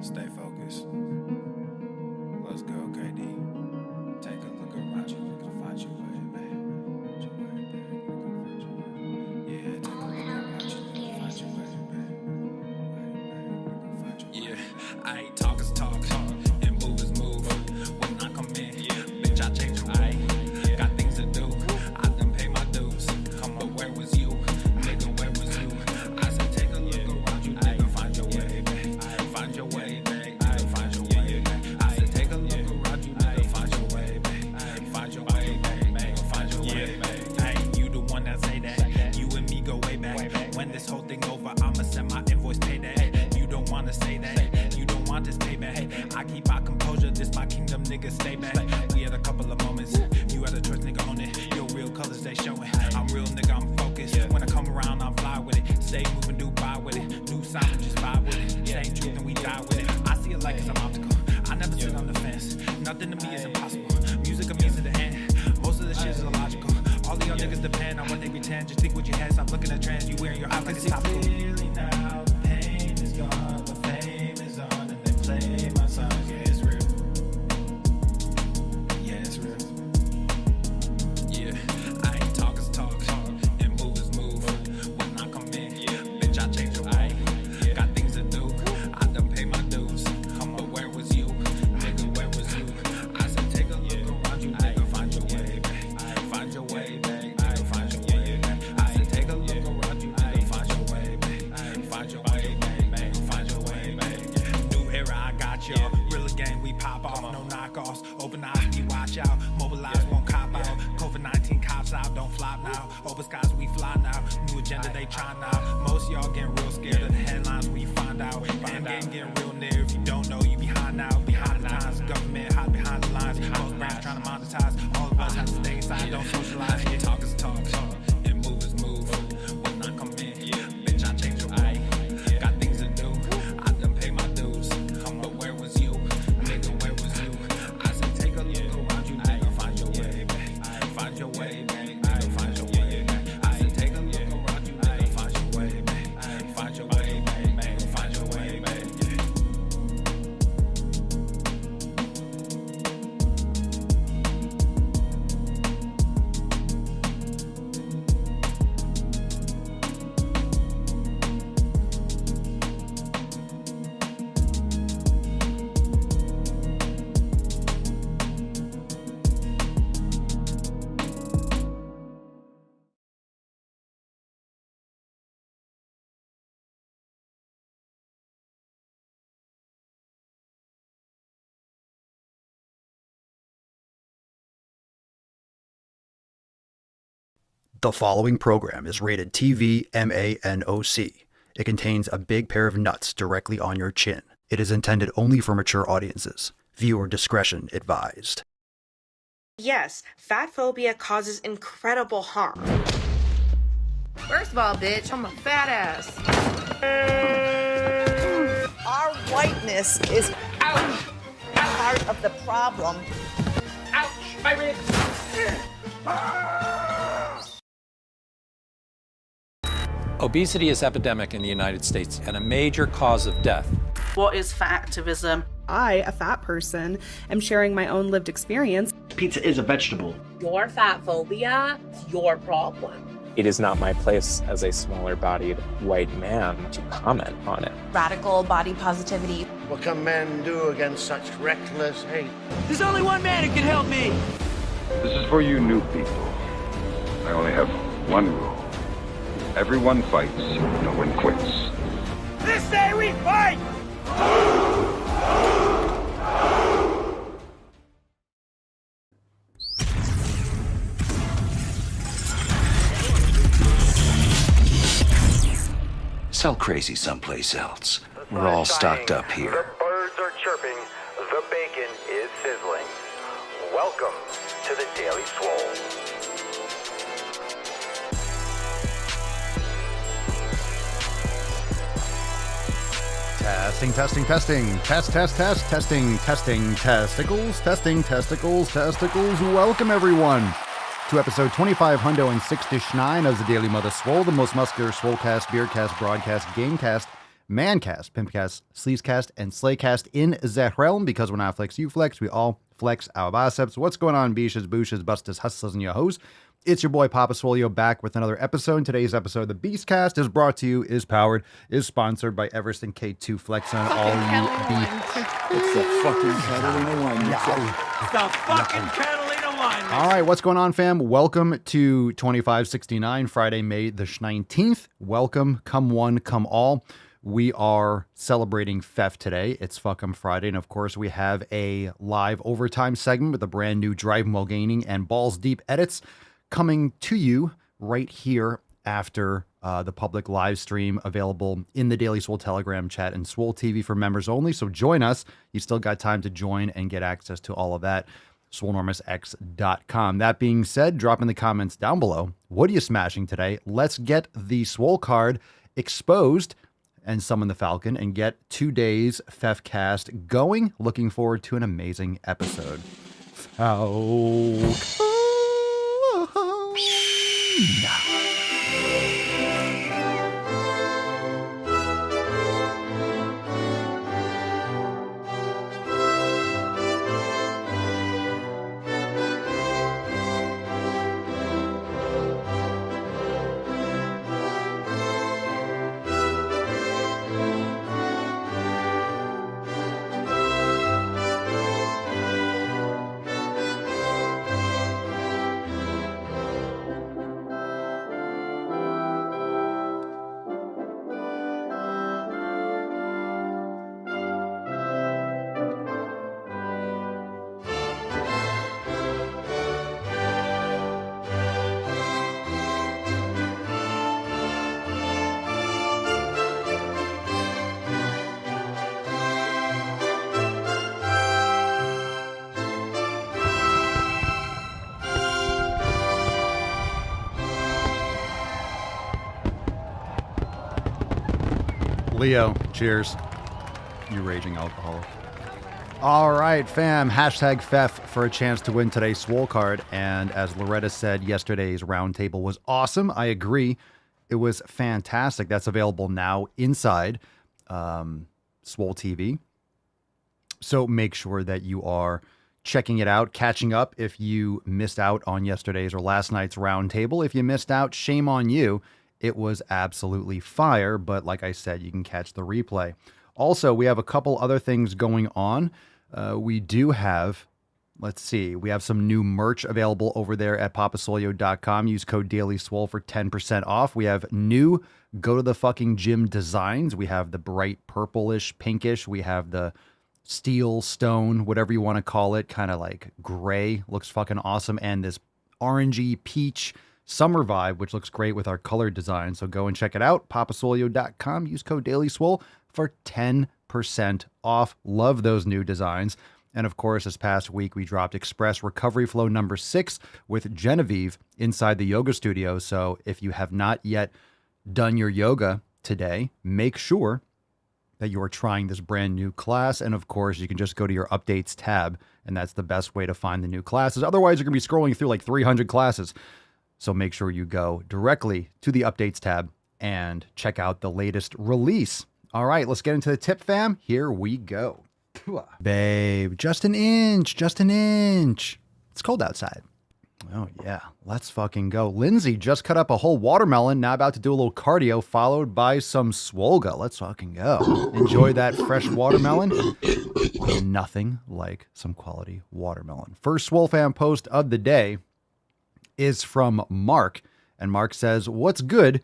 Stay focused. Let's go, KD. Take a look around you, we can find your way, babe. Find your way, babe. We can find your way. Yeah, take a look around you, we can find your way, babe. We can find your way. Yeah, I ain't talk is talk, and move is move. When I come in, bitch, I change your way. Got things to do, I done pay my dues. But where was you? Nigga, where was you? I said take a look around you, nigga, find your way, babe. Find your way, babe. Find your way, babe. I said take a look around you, nigga, find your way, babe. Find your way, babe. Find your way, babe. Hey, you the one that say that. You and me go way back. When this whole thing over, I'ma send my invoice payday. You don't wanna say that. You don't want this payback. I keep my composure. This my kingdom, nigga. Stay back. We had a couple of moments. You had a choice, nigga, on it. Your real colors they showing. I'm real, nigga. I'm focused. When I come around, I'm fly with it. Stay moving, do buy with it. New sound, just vibe with it. Same truth and we die with it. I see it like it's an obstacle. I never sit on the fence. Nothing to me is impossible. Music of me to the end. Most of the shit is illogical. All of y'all niggas depend on what they pretend. Just think what you had. Stop looking at trends. You wearing your eyes like it's topical. Clearly now, the pain is gone. The fame is on and they play my songs. Yeah, it's real. Yeah, it's real. Yeah, I ain't talk is talk, and move is move. When I come in, bitch, I change your way. Got things to do, I done pay my dues. But where was you? Nigga, where was you? I said take a look around you, nigga, find your way, babe. Find your way, babe. Find your way, babe. I said take a look around you, nigga, find your way, babe. Find your way, babe. Find your way, babe. New era, I got y'all. Real game, we pop off, no knockoffs. Open eyes, we watch out. Mobilize, won't cop out. COVID-19 cops out, don't flop now. Open skies, we fly now. New agenda, they try now. Most y'all getting real scared of the headlines when you find out. End game getting real near. If you don't know, you behind now. Behind the times, government hide behind the lines. Most brands trying to monetize. All of us have to stay inside, don't socialize. Yeah, talk is talk, and move is move. When I come in, bitch, I change your way. Got things to do, I done pay my dues. But where was you? Nigga, where was you? I said take a look around you, nigga, find your way, babe. Find your way, babe. Find your way, babe. I said take a look around you, nigga, find your way, babe. Find your way, babe. Find your way, babe. The following program is rated TV MANOC. It contains a big pair of nuts directly on your chin. It is intended only for mature audiences. Viewer discretion advised. Yes, fat phobia causes incredible harm. First of all, bitch, I'm a fat ass. Our whiteness is part of the problem. Ouch, my ribs. Obesity is epidemic in the United States and a major cause of death. What is fat activism? I, a fat person, am sharing my own lived experience. Pizza is a vegetable. Your fat phobia is your problem. It is not my place as a smaller-bodied white man to comment on it. Radical body positivity. What can men do against such reckless hate? There's only one man who can help me. This is for you new people. I only have one rule. Everyone fights, no one quits. This day we fight! Sell crazy someplace else. We're all stocked up here. The birds are chirping. The bacon is sizzling. Welcome to the Daily Swole. Testing, testing, testing. Test, testing, testicles. Welcome, everyone, to episode 25 hundo and 6-9 of the Daily Mother Swole, the most muscular swolecast, beercast, broadcast, gamecast Mancast, Pimpcast, Sleazecast, and Slaycast in that realm, because when I flex, you flex, we all flex our biceps. What's going on, beaches, booshes, bustas, hustlers, and your hoes? It's your boy Papa Swole back with another episode. Today's episode, the Beastcast, is brought to you, is powered, is sponsored by Everest and K2 Flex on all you It's the fucking Catalina wine. It's the fucking Catalina wine. All right, what's going on, fam? Welcome to 2569, Friday, May the 19th. Welcome, come one, come all. We are celebrating FEF today. It's fucking Friday, and of course, we have a live overtime segment with a brand new Driving While Gaining and Balls Deep edits coming to you right here after the public live stream available in the Daily Swole Telegram chat and Swole TV for members only. So join us. You still got time to join and get access to all of that. SwoleNormousX.com. That being said, drop in the comments down below. What are you smashing today? Let's get the Swole card exposed and summon the Falcon and get 2 days FEFcast going. Looking forward to an amazing episode. Falcon. Leo, cheers. You raging alcoholic. All right, fam. Hashtag FEF for a chance to win today's Swole card. And as Loretta said, yesterday's roundtable was awesome. I agree. It was fantastic. That's available now inside Swole TV. So make sure that you are checking it out, catching up if you missed out on yesterday's or last night's roundtable. If you missed out, shame on you. It was absolutely fire, but like I said, you can catch the replay. Also, we have a couple other things going on. We do have, let's see, we have some new merch available over there at papasolio.com. Use code Daily Swole for 10% off. We have new Go to the Fucking Gym designs. We have the bright purplish, pinkish. We have the steel, stone, whatever you want to call it, kind of like gray. Looks fucking awesome. And this orangey peach summer vibe, which looks great with our color design. So go and check it out. papasolio.com. Use code Daily Swole for 10% off. Love those new designs. And of course, this past week, we dropped Express Recovery Flow number 6 with Genevieve inside the yoga studio. So if you have not yet done your yoga today, make sure that you are trying this brand new class. And of course, you can just go to your updates tab, and that's the best way to find the new classes. Otherwise, you're going to be scrolling through like 300 classes. So make sure you go directly to the updates tab and check out the latest release. All right, let's get into the tip, fam. Here we go. Babe, just an inch, just an inch. It's cold outside. Oh, yeah, let's fucking go. Lindsay just cut up a whole watermelon, now about to do a little cardio, followed by some Swolga. Let's fucking go. Enjoy that fresh watermelon. Nothing like some quality watermelon. First Swole Fam post of the day is from Mark, and Mark says, "What's good,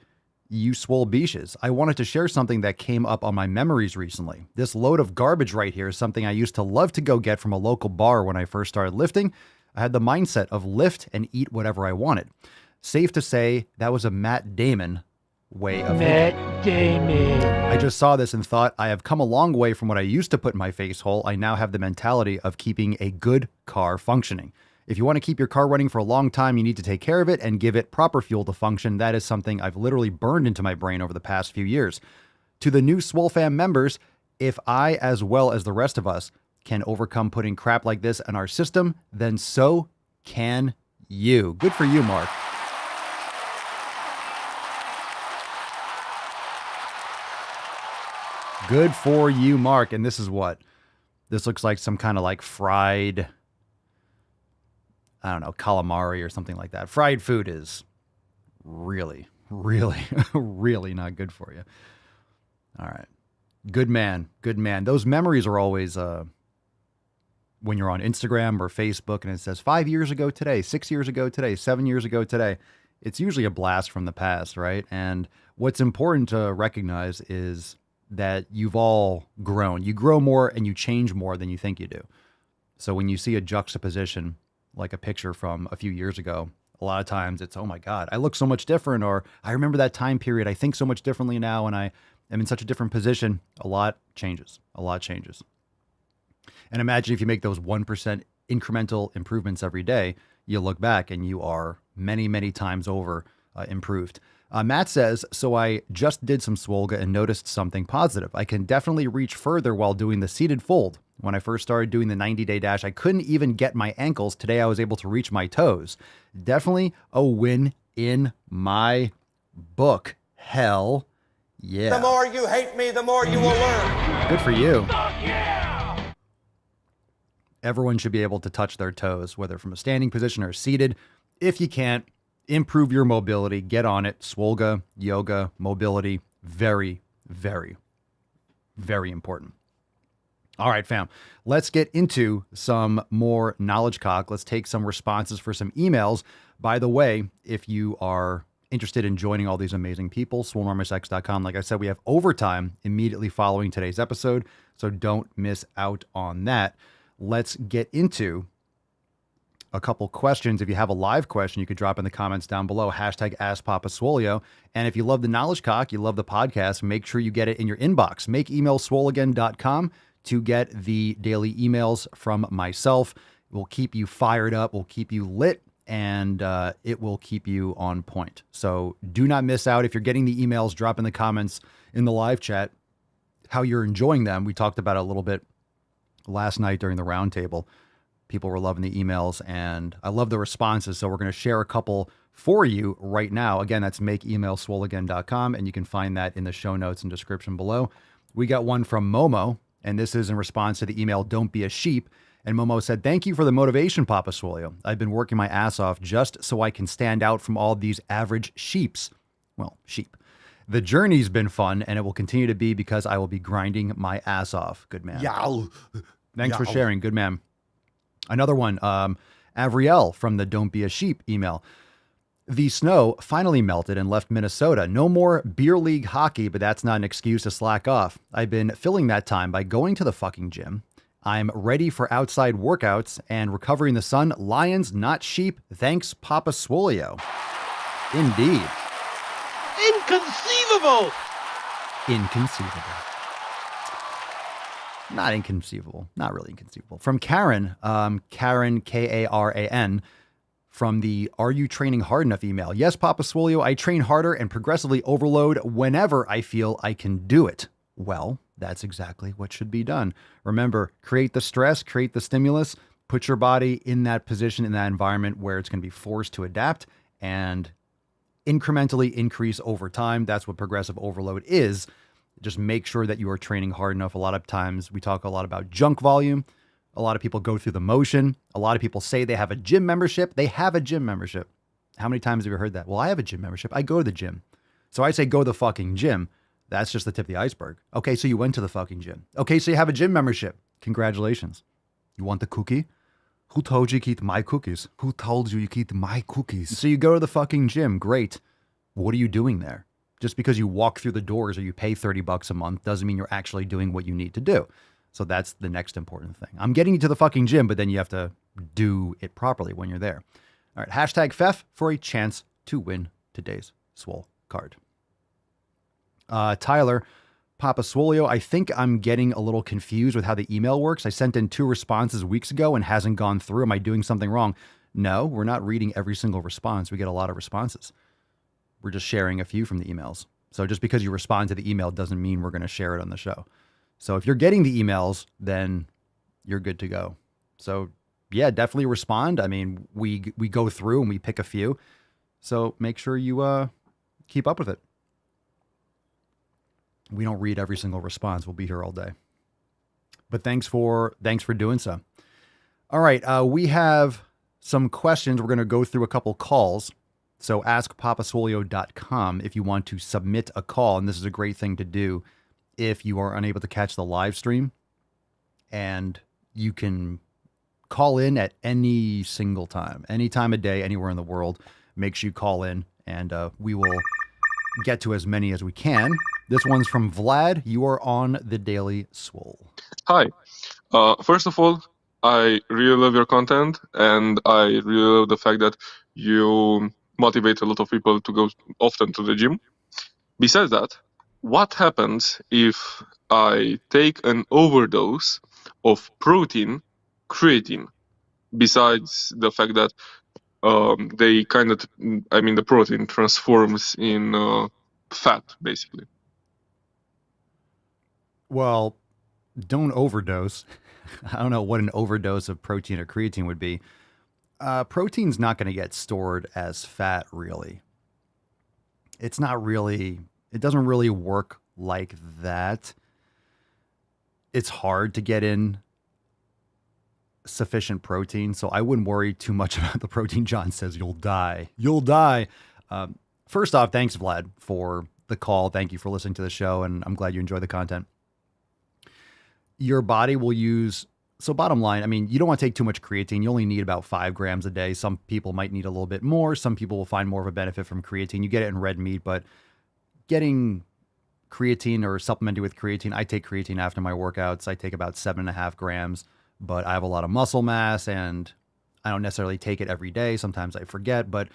you swole beaches? I wanted to share something that came up on my memories recently. This load of garbage right here is something I used to love to go get from a local bar when I first started lifting. I had the mindset of lift and eat whatever I wanted. Safe to say that was a Matt Damon way of thinking. Matt Damon. I just saw this and thought, I have come a long way from what I used to put in my face hole. I now have the mentality of keeping a good car functioning. If you want to keep your car running for a long time, you need to take care of it and give it proper fuel to function. That is something I've literally burned into my brain over the past few years. To the new Swole Fam members, if I, as well as the rest of us, can overcome putting crap like this in our system, then so can you." Good for you, Mark. Good for you, Mark. And this is what? This looks like some kind of like fried, I don't know, calamari or something like that. Fried food is really, really, really not good for you. All right. Good man. Good man. Those memories are always when you're on Instagram or Facebook and it says 5 years ago today, 6 years ago today, 7 years ago today. It's usually a blast from the past, right? And what's important to recognize is that you've all grown. You grow more and you change more than you think you do. So when you see a juxtaposition, like a picture from a few years ago, a lot of times it's, oh my God, I look so much different, or I remember that time period. I think so much differently now, and I am in such a different position. A lot changes. A lot changes. And imagine if you make those 1% incremental improvements every day, you look back and you are many, many times over improved. Matt says, so I just did some Swolga and noticed something positive. I can definitely reach further while doing the seated fold. When I first started doing the 90-day dash, I couldn't even get my ankles. Today, I was able to reach my toes. Definitely a win in my book. Hell yeah. The more you hate me, the more you will learn. Good for you. Everyone should be able to touch their toes, whether from a standing position or seated. If you can't, improve your mobility. Get on it. Swolga, yoga, mobility. Very, very, very important. All right, fam. Let's get into some more knowledge cock. Let's take some responses for some emails. By the way, if you are interested in joining all these amazing people, swolenormousx.com. Like I said, we have overtime immediately following today's episode, so don't miss out on that. Let's get into a couple questions. If you have a live question, you could drop in the comments down below, hashtag AskPapaSwolio. And if you love the knowledge cock, you love the podcast, make sure you get it in your inbox. Make email swoleagain.com to get the daily emails from myself. It will keep you fired up, will keep you lit, and it will keep you on point. So do not miss out. If you're getting the emails, drop in the comments in the live chat how you're enjoying them. We talked about it a little bit last night during the roundtable. People were loving the emails, and I love the responses. So we're going to share a couple for you right now. Again, that's makeemailswoleagain.com, and you can find that in the show notes and description below. We got one from Momo, and this is in response to the email, Don't Be a Sheep. And Momo said, thank you for the motivation, Papa Swolio. I've been working my ass off just so I can stand out from all these average sheeps. Well, sheep. The journey's been fun, and it will continue to be because I will be grinding my ass off. Good man. Yow. Thanks for sharing. Good man. Another one, Avriel from the Don't Be a Sheep email. The snow finally melted and left Minnesota. No more beer league hockey, but that's not an excuse to slack off. I've been filling that time by going to the fucking gym. I'm ready for outside workouts and recovering the sun. Lions, not sheep. Thanks, Papa Swolio. Indeed. Inconceivable! Inconceivable. Not inconceivable. Not really inconceivable. From Karen, Karen, Karan, from the Are You Training Hard Enough email. Yes, Papa Swolio, I train harder and progressively overload whenever I feel I can do it. Well, that's exactly what should be done. Remember, create the stress, create the stimulus, put your body in that position, in that environment where it's going to be forced to adapt and incrementally increase over time. That's what progressive overload is. Just make sure that you are training hard enough. A lot of times we talk a lot about junk volume. A lot of people go through the motion. A lot of people say they have a gym membership. They have a gym membership. How many times have you heard that? Well, I have a gym membership. I go to the gym. So I say go to the fucking gym. That's just the tip of the iceberg. Okay, so you went to the fucking gym. Okay, so you have a gym membership. Congratulations. You want the cookie? Who told you to eat my cookies? Who told you to eat my cookies? So you go to the fucking gym. Great. What are you doing there? Just because you walk through the doors or you pay $30 a month doesn't mean you're actually doing what you need to do. So that's the next important thing. I'm getting you to the fucking gym, but then you have to do it properly when you're there. All right, hashtag FEF for a chance to win today's Swole card. Tyler, Papa Swolio, I think I'm getting a little confused with how the email works. I sent in 2 responses weeks ago and hasn't gone through. Am I doing something wrong? No, we're not reading every single response. We get a lot of responses. We're just sharing a few from the emails. So just because you respond to the email doesn't mean we're going to share it on the show. So if you're getting the emails, then you're good to go. So yeah, definitely respond. I mean, we go through and we pick a few. So make sure you keep up with it. We don't read every single response. We'll be here all day. But thanks for doing so. All right, we have some questions. We're going to go through a couple calls. So askpapasolio.com if you want to submit a call, and this is a great thing to do if you are unable to catch the live stream. And you can call in at any single time, any time of day, anywhere in the world. Make sure you call in, and we will get to as many as we can. This one's from Vlad. You are on the Daily Swole. Hi. First of all, I really love your content, and I really love the fact that you motivate a lot of people to go often to the gym. Besides that, what happens if I take an overdose of protein, creatine, besides the fact that they kind of, the protein transforms in fat, basically? Well, don't overdose. I don't know what an overdose of protein or creatine would be. Protein's not going to get stored as fat, really. It doesn't really work like that. It's hard to get in sufficient protein, so I wouldn't worry too much about the protein. John says you'll die. You'll die. First off, thanks, Vlad, for the call. Thank you for listening to the show, and I'm glad you enjoy the content. Your body will use, so bottom line, you don't want to take too much creatine. You only need about 5 grams a day. Some people might need a little bit more. Some people will find more of a benefit from creatine. You get it in red meat, but getting creatine or supplementing with creatine, I take creatine after my workouts. I take about 7.5 grams, but I have a lot of muscle mass and I don't necessarily take it every day. Sometimes I forget, but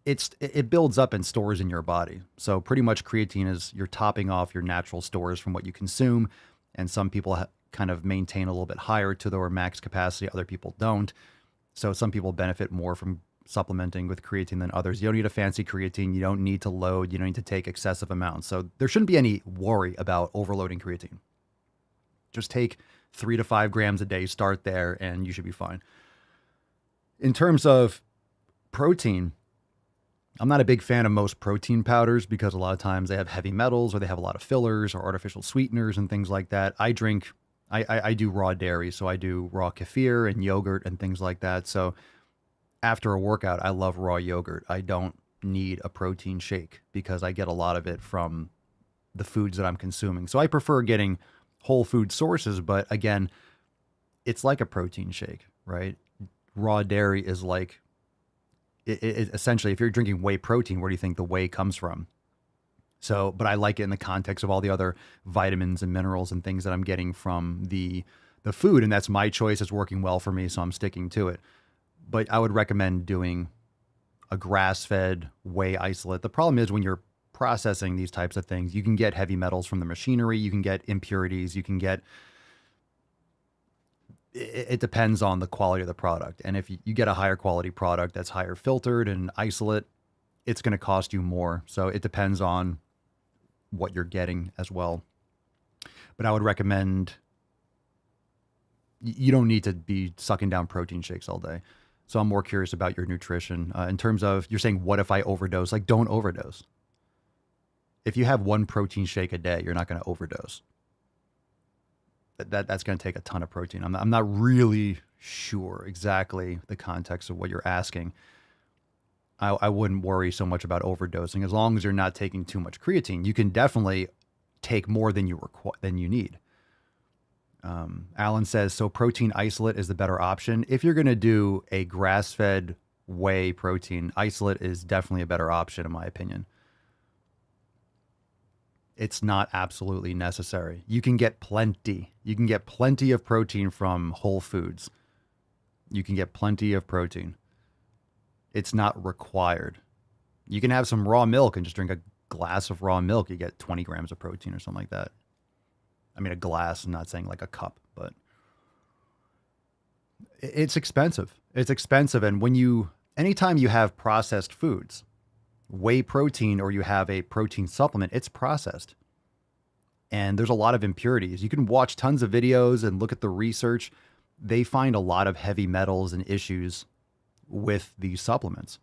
it builds up and stores in your body. So pretty much creatine is you're topping off your natural stores from what you consume. And some people kind of maintain a little bit higher to their max capacity. Other people don't. So some people benefit more from supplementing with creatine than others. You don't need a fancy creatine. You don't need to load. You don't need to take excessive amounts. So there shouldn't be any worry about overloading creatine. Just take 3 to 5 grams a day, start there, and you should be fine. In terms of protein, I'm not a big fan of most protein powders because a lot of times they have heavy metals or they have a lot of fillers or artificial sweeteners and things like that. I do raw dairy, so I do raw kefir and yogurt and things like that. So after a workout, I love raw yogurt. I don't need a protein shake because I get a lot of it from the foods that I'm consuming. So I prefer getting whole food sources, but again, it's like a protein shake, right? Raw dairy is like, it essentially, if you're drinking whey protein, where do you think the whey comes from? So, but I like it in the context of all the other vitamins and minerals and things that I'm getting from the food. And that's my choice. It's working well for me, so I'm sticking to it. But I would recommend doing a grass-fed whey isolate. The problem is when you're processing these types of things, you can get heavy metals from the machinery. You can get impurities. You can get, it depends on the quality of the product. And if you get a higher quality product that's higher filtered and isolate, it's going to cost you more. So it depends on what you're getting as well. But I would recommend, you don't need to be sucking down protein shakes all day. So I'm more curious about your nutrition. In terms of, you're saying, what if I overdose? Like, don't overdose. If you have 1 protein shake a day, you're not going to overdose. That's going to take a ton of protein. I'm not really sure exactly the context of what you're asking. I wouldn't worry so much about overdosing as long as you're not taking too much creatine. You can definitely take more than you need. Alan says, so protein isolate is the better option. If you're going to do a grass-fed whey protein, isolate is definitely a better option in my opinion. It's not absolutely necessary. You can get plenty. You can get plenty of protein from whole foods. You can get plenty of protein. It's not required. You can have some raw milk and just drink a glass of raw milk. You get 20 grams of protein or something like that. I mean, a glass, I'm not saying like a cup, but it's expensive. It's expensive. And anytime you have processed foods, whey protein, or you have a protein supplement, it's processed. And there's a lot of impurities. You can watch tons of videos and look at the research. They find a lot of heavy metals and issues with these supplements.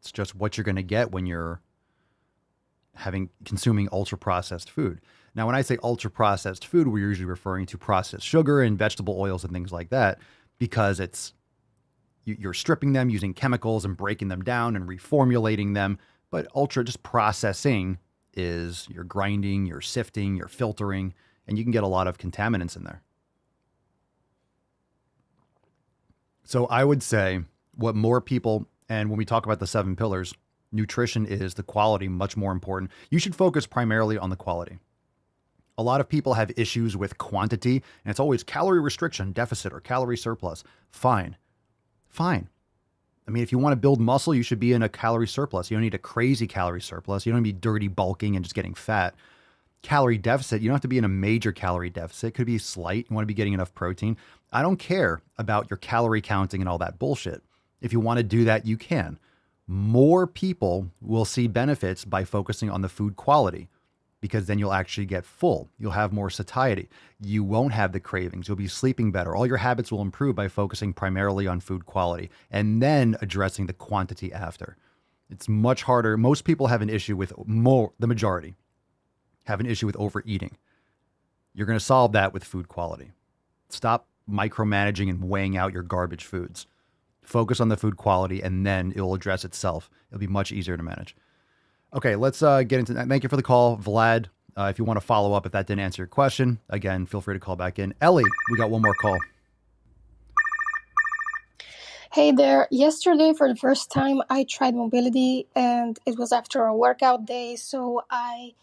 It's just what you're going to get when you're consuming ultra processed food. Now, when I say ultra processed food, we're usually referring to processed sugar and vegetable oils and things like that, because you're stripping them using chemicals and breaking them down and reformulating them. But ultra just processing is you're grinding, you're sifting, you're filtering, and you can get a lot of contaminants in there. So I would say what more people, and when we talk about the 7 pillars, nutrition is the quality much more important. You should focus primarily on the quality. A lot of people have issues with quantity, and it's always calorie restriction, deficit, or calorie surplus. Fine. I mean, if you want to build muscle, you should be in a calorie surplus. You don't need a crazy calorie surplus. You don't need to be dirty bulking and just getting fat. Calorie deficit, you don't have to be in a major calorie deficit. It could be slight. You want to be getting enough protein. I don't care about your calorie counting and all that bullshit. If you want to do that, you can. More people will see benefits by focusing on the food quality, because then you'll actually get full. You'll have more satiety. You won't have the cravings. You'll be sleeping better. All your habits will improve by focusing primarily on food quality and then addressing the quantity after. It's much harder. Most people have an issue with the majority have an issue with overeating. You're going to solve that with food quality. Stop micromanaging and weighing out your garbage foods. Focus on the food quality, and then it'll address itself. It'll be much easier to manage. Okay, let's get into that. Thank you for the call, Vlad. If you want to follow up, if that didn't answer your question, again, feel free to call back in. Ellie, we got one more call. Hey there. Yesterday, for the first time, I tried mobility, and it was after a workout day, so I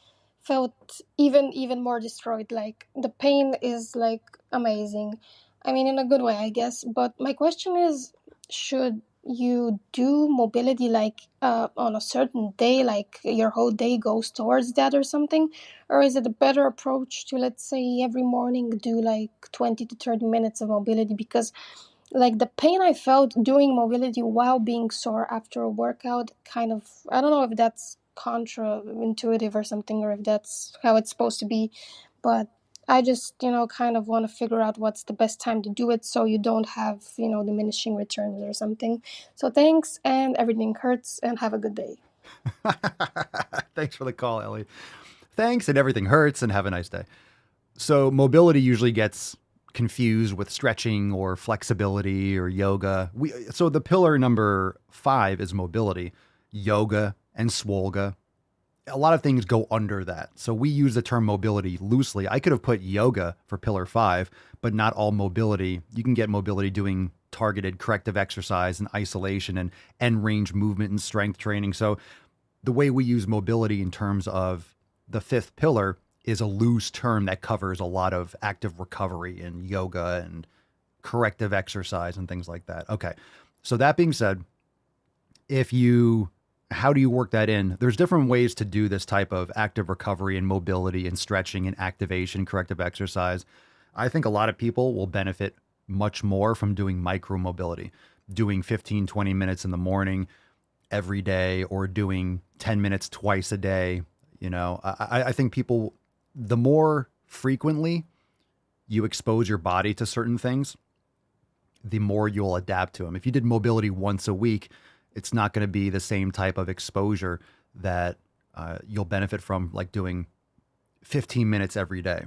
felt even more destroyed. Like, the pain is, like, amazing. I mean, in a good way, I guess. But my question is, should you do mobility like on a certain day, like your whole day goes towards that or something? Or is it a better approach to, let's say, every morning do like 20 to 30 minutes of mobility? Because like the pain I felt doing mobility while being sore after a workout, kind of, I don't know if that's contra-intuitive or something, or if that's how it's supposed to be, but I just, kind of want to figure out what's the best time to do it so you don't have, diminishing returns or something. So thanks, and everything hurts, and have a good day. Thanks for the call, Ellie. Thanks, and everything hurts, and have a nice day. So mobility usually gets confused with stretching or flexibility or yoga. So the pillar number 5 is mobility, yoga, and swolga. A lot of things go under that. So we use the term mobility loosely. I could have put yoga for pillar 5, but not all mobility. You can get mobility doing targeted corrective exercise and isolation and end range movement and strength training. So the way we use mobility in terms of the 5th pillar is a loose term that covers a lot of active recovery and yoga and corrective exercise and things like that. Okay. So that being said, how do you work that in? There's different ways to do this type of active recovery and mobility and stretching and activation, corrective exercise. I think a lot of people will benefit much more from doing micro mobility, doing 15, 20 minutes in the morning every day, or doing 10 minutes twice a day. I think people, the more frequently you expose your body to certain things, the more you'll adapt to them. If you did mobility once a week, it's not going to be the same type of exposure that you'll benefit from, like doing 15 minutes every day.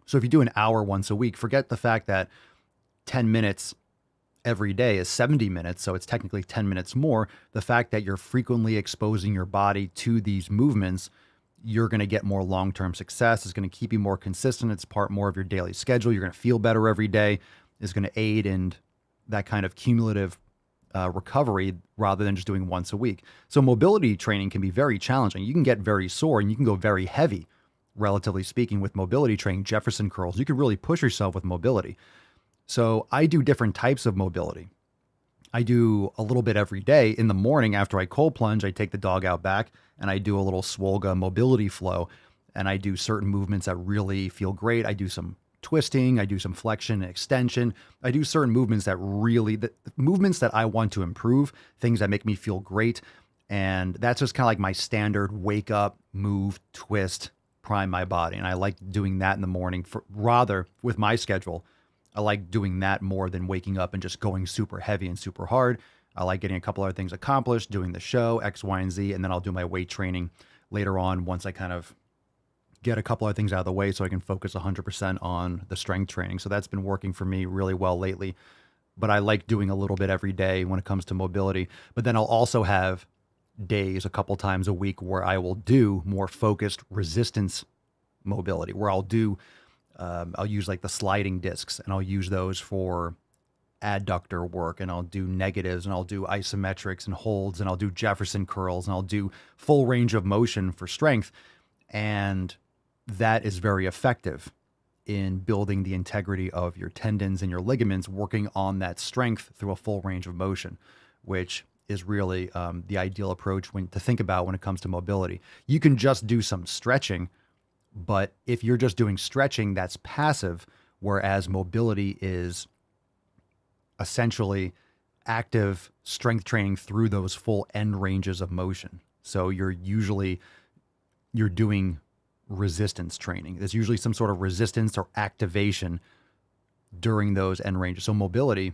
So if you do an hour once a week, forget the fact that 10 minutes every day is 70 minutes. So it's technically 10 minutes more. The fact that you're frequently exposing your body to these movements, you're going to get more long-term success. It's going to keep you more consistent. It's part more of your daily schedule. You're going to feel better every day. It's going to aid in that kind of cumulative recovery rather than just doing once a week. So mobility training can be very challenging. You can get very sore and you can go very heavy, relatively speaking, with mobility training. Jefferson curls, you can really push yourself with mobility. So I do different types of mobility. I do a little bit every day. In the morning after I cold plunge, I take the dog out back and I do a little swolga mobility flow, and I do certain movements that really feel great. I do some twisting, I do some flexion and extension. I do certain movements that really, the movements that I want to improve, things that make me feel great. And that's just kind of like my standard wake up, move, twist, prime my body. And I like doing that in the morning rather with my schedule. I like doing that more than waking up and just going super heavy and super hard. I like getting a couple other things accomplished, doing the show, X, Y, and Z, and then I'll do my weight training later on once I kind of get a couple of things out of the way so I can focus 100% on the strength training. So that's been working for me really well lately. But I like doing a little bit every day when it comes to mobility. But then I'll also have days a couple times a week where I will do more focused resistance mobility, where I'll use like the sliding discs, and I'll use those for adductor work, and I'll do negatives, and I'll do isometrics and holds, and I'll do Jefferson curls, and I'll do full range of motion for strength. And that is very effective in building the integrity of your tendons and your ligaments, working on that strength through a full range of motion, which is really the ideal approach to think about when it comes to mobility. You can just do some stretching, but if you're just doing stretching, that's passive, whereas mobility is essentially active strength training through those full end ranges of motion. So you're doing resistance training. There's usually some sort of resistance or activation during those end ranges. So mobility,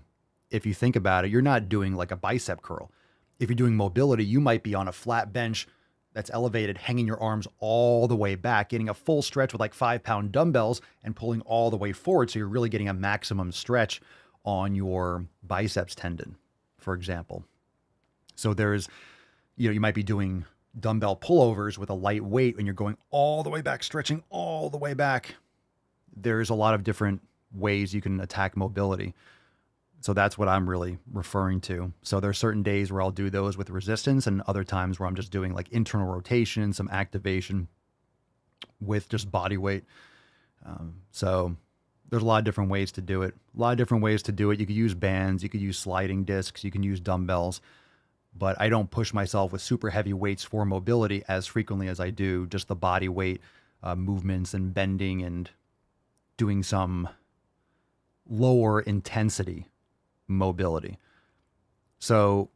if you think about it, you're not doing like a bicep curl. If you're doing mobility, you might be on a flat bench that's elevated, hanging your arms all the way back, getting a full stretch with like 5-pound dumbbells and pulling all the way forward. So you're really getting a maximum stretch on your biceps tendon, for example. So there's, you might be doing dumbbell pullovers with a light weight and you're going all the way back, stretching all the way back. There's a lot of different ways you can attack mobility. So that's what I'm really referring to. So there are certain days where I'll do those with resistance and other times where I'm just doing like internal rotation, some activation with just body weight. So there's a lot of different ways to do it. You could use bands, you could use sliding discs, you can use dumbbells. But I don't push myself with super heavy weights for mobility as frequently as I do just the body weight movements and bending and doing some lower intensity mobility. So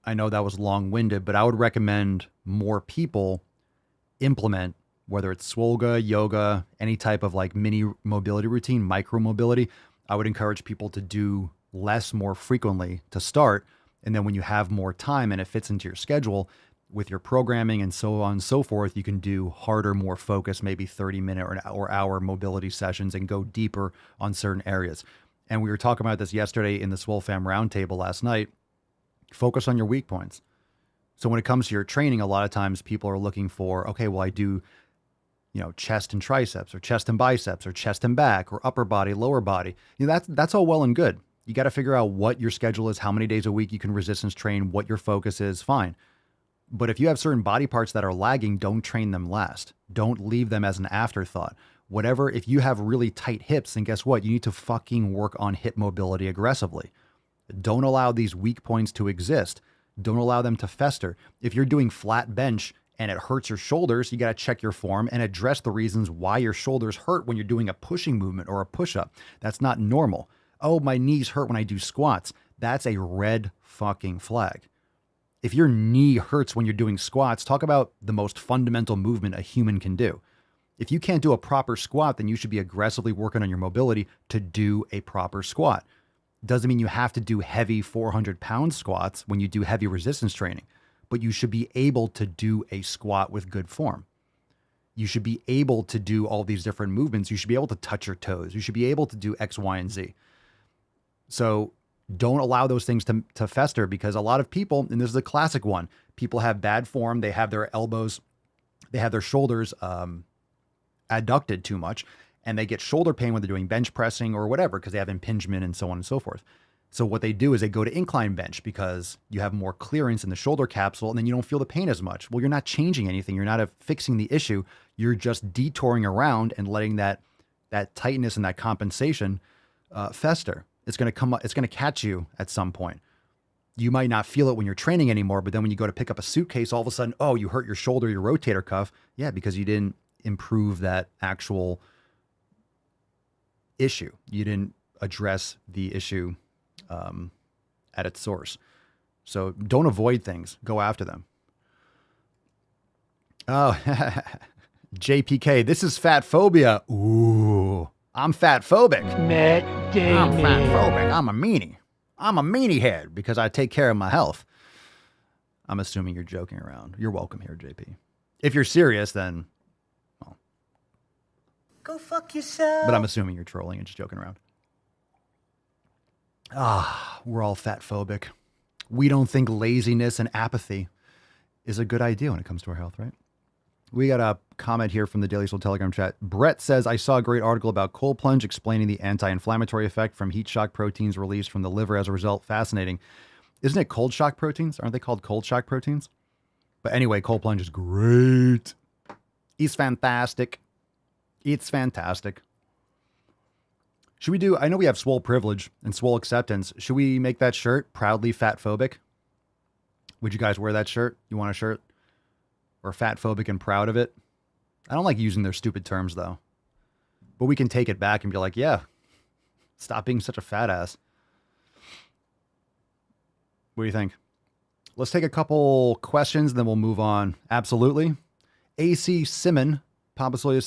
I know that was long-winded, but I would recommend more people implement, whether it's Swolga, yoga, any type of like mini mobility routine, micro mobility. I would encourage people to do less more frequently to start. And then when you have more time and it fits into your schedule with your programming and so on and so forth, you can do harder, more focused, maybe 30-minute or hour mobility sessions and go deeper on certain areas. And we were talking about this yesterday in the Swole Fam Roundtable last night. Focus on your weak points. So when it comes to your training, a lot of times people are looking for, okay, well, I do, chest and triceps or chest and biceps or chest and back or upper body, lower body. That's all well and good. You got to figure out what your schedule is, how many days a week you can resistance train, what your focus is, fine. But if you have certain body parts that are lagging, don't train them last. Don't leave them as an afterthought. If you have really tight hips, then guess what? You need to fucking work on hip mobility aggressively. Don't allow these weak points to exist. Don't allow them to fester. If you're doing flat bench and it hurts your shoulders, you got to check your form and address the reasons why your shoulders hurt when you're doing a pushing movement or a push-up. That's not normal. Oh, my knees hurt when I do squats. That's a red fucking flag. If your knee hurts when you're doing squats, talk about the most fundamental movement a human can do. If you can't do a proper squat, then you should be aggressively working on your mobility to do a proper squat. Doesn't mean you have to do heavy 400-pound squats when you do heavy resistance training, but you should be able to do a squat with good form. You should be able to do all these different movements. You should be able to touch your toes. You should be able to do X, Y, and Z. So don't allow those things to fester, because a lot of people, and this is a classic one, people have bad form. They have their elbows, they have their shoulders adducted too much, and they get shoulder pain when they're doing bench pressing or whatever because they have impingement and so on and so forth. So what they do is they go to incline bench because you have more clearance in the shoulder capsule and then you don't feel the pain as much. Well, you're not changing anything. You're not fixing the issue. You're just detouring around and letting that tightness and that compensation fester. It's going to come up. It's going to catch you at some point. You might not feel it when you're training anymore, but then when you go to pick up a suitcase, all of a sudden, oh, you hurt your shoulder, your rotator cuff. Yeah, because you didn't improve that actual issue. You didn't address the issue at its source. So don't avoid things. Go after them. Oh, JPK, this is fat phobia. Ooh, I'm fat phobic. Matt Damon. I'm fat phobic. I'm a meanie. I'm a meanie head because I take care of my health. I'm assuming you're joking around. You're welcome here, JP. If you're serious, then, well, Go fuck yourself. but I'm assuming you're trolling and just joking around. We're all fat phobic. We don't think laziness and apathy is a good idea when it comes to our health, right? We got a comment here from the Daily Swole Telegram chat. Brett says, I saw a great article about cold plunge explaining the anti-inflammatory effect from heat shock proteins released from the liver as a result. Fascinating. Isn't it cold shock proteins? Aren't they called cold shock proteins? But anyway, cold plunge is great. It's fantastic. It's fantastic. Should we do, I know we have swole privilege and swole acceptance. Should we make that shirt proudly fat phobic? Would you guys wear that shirt? You want a shirt? Or fat phobic and proud of it? I don't like using their stupid terms though. But we can take it back and be like, yeah, stop being such a fat ass. What do you think? Let's take a couple questions and then we'll move on. Absolutely. AC Simon, Papa Swolio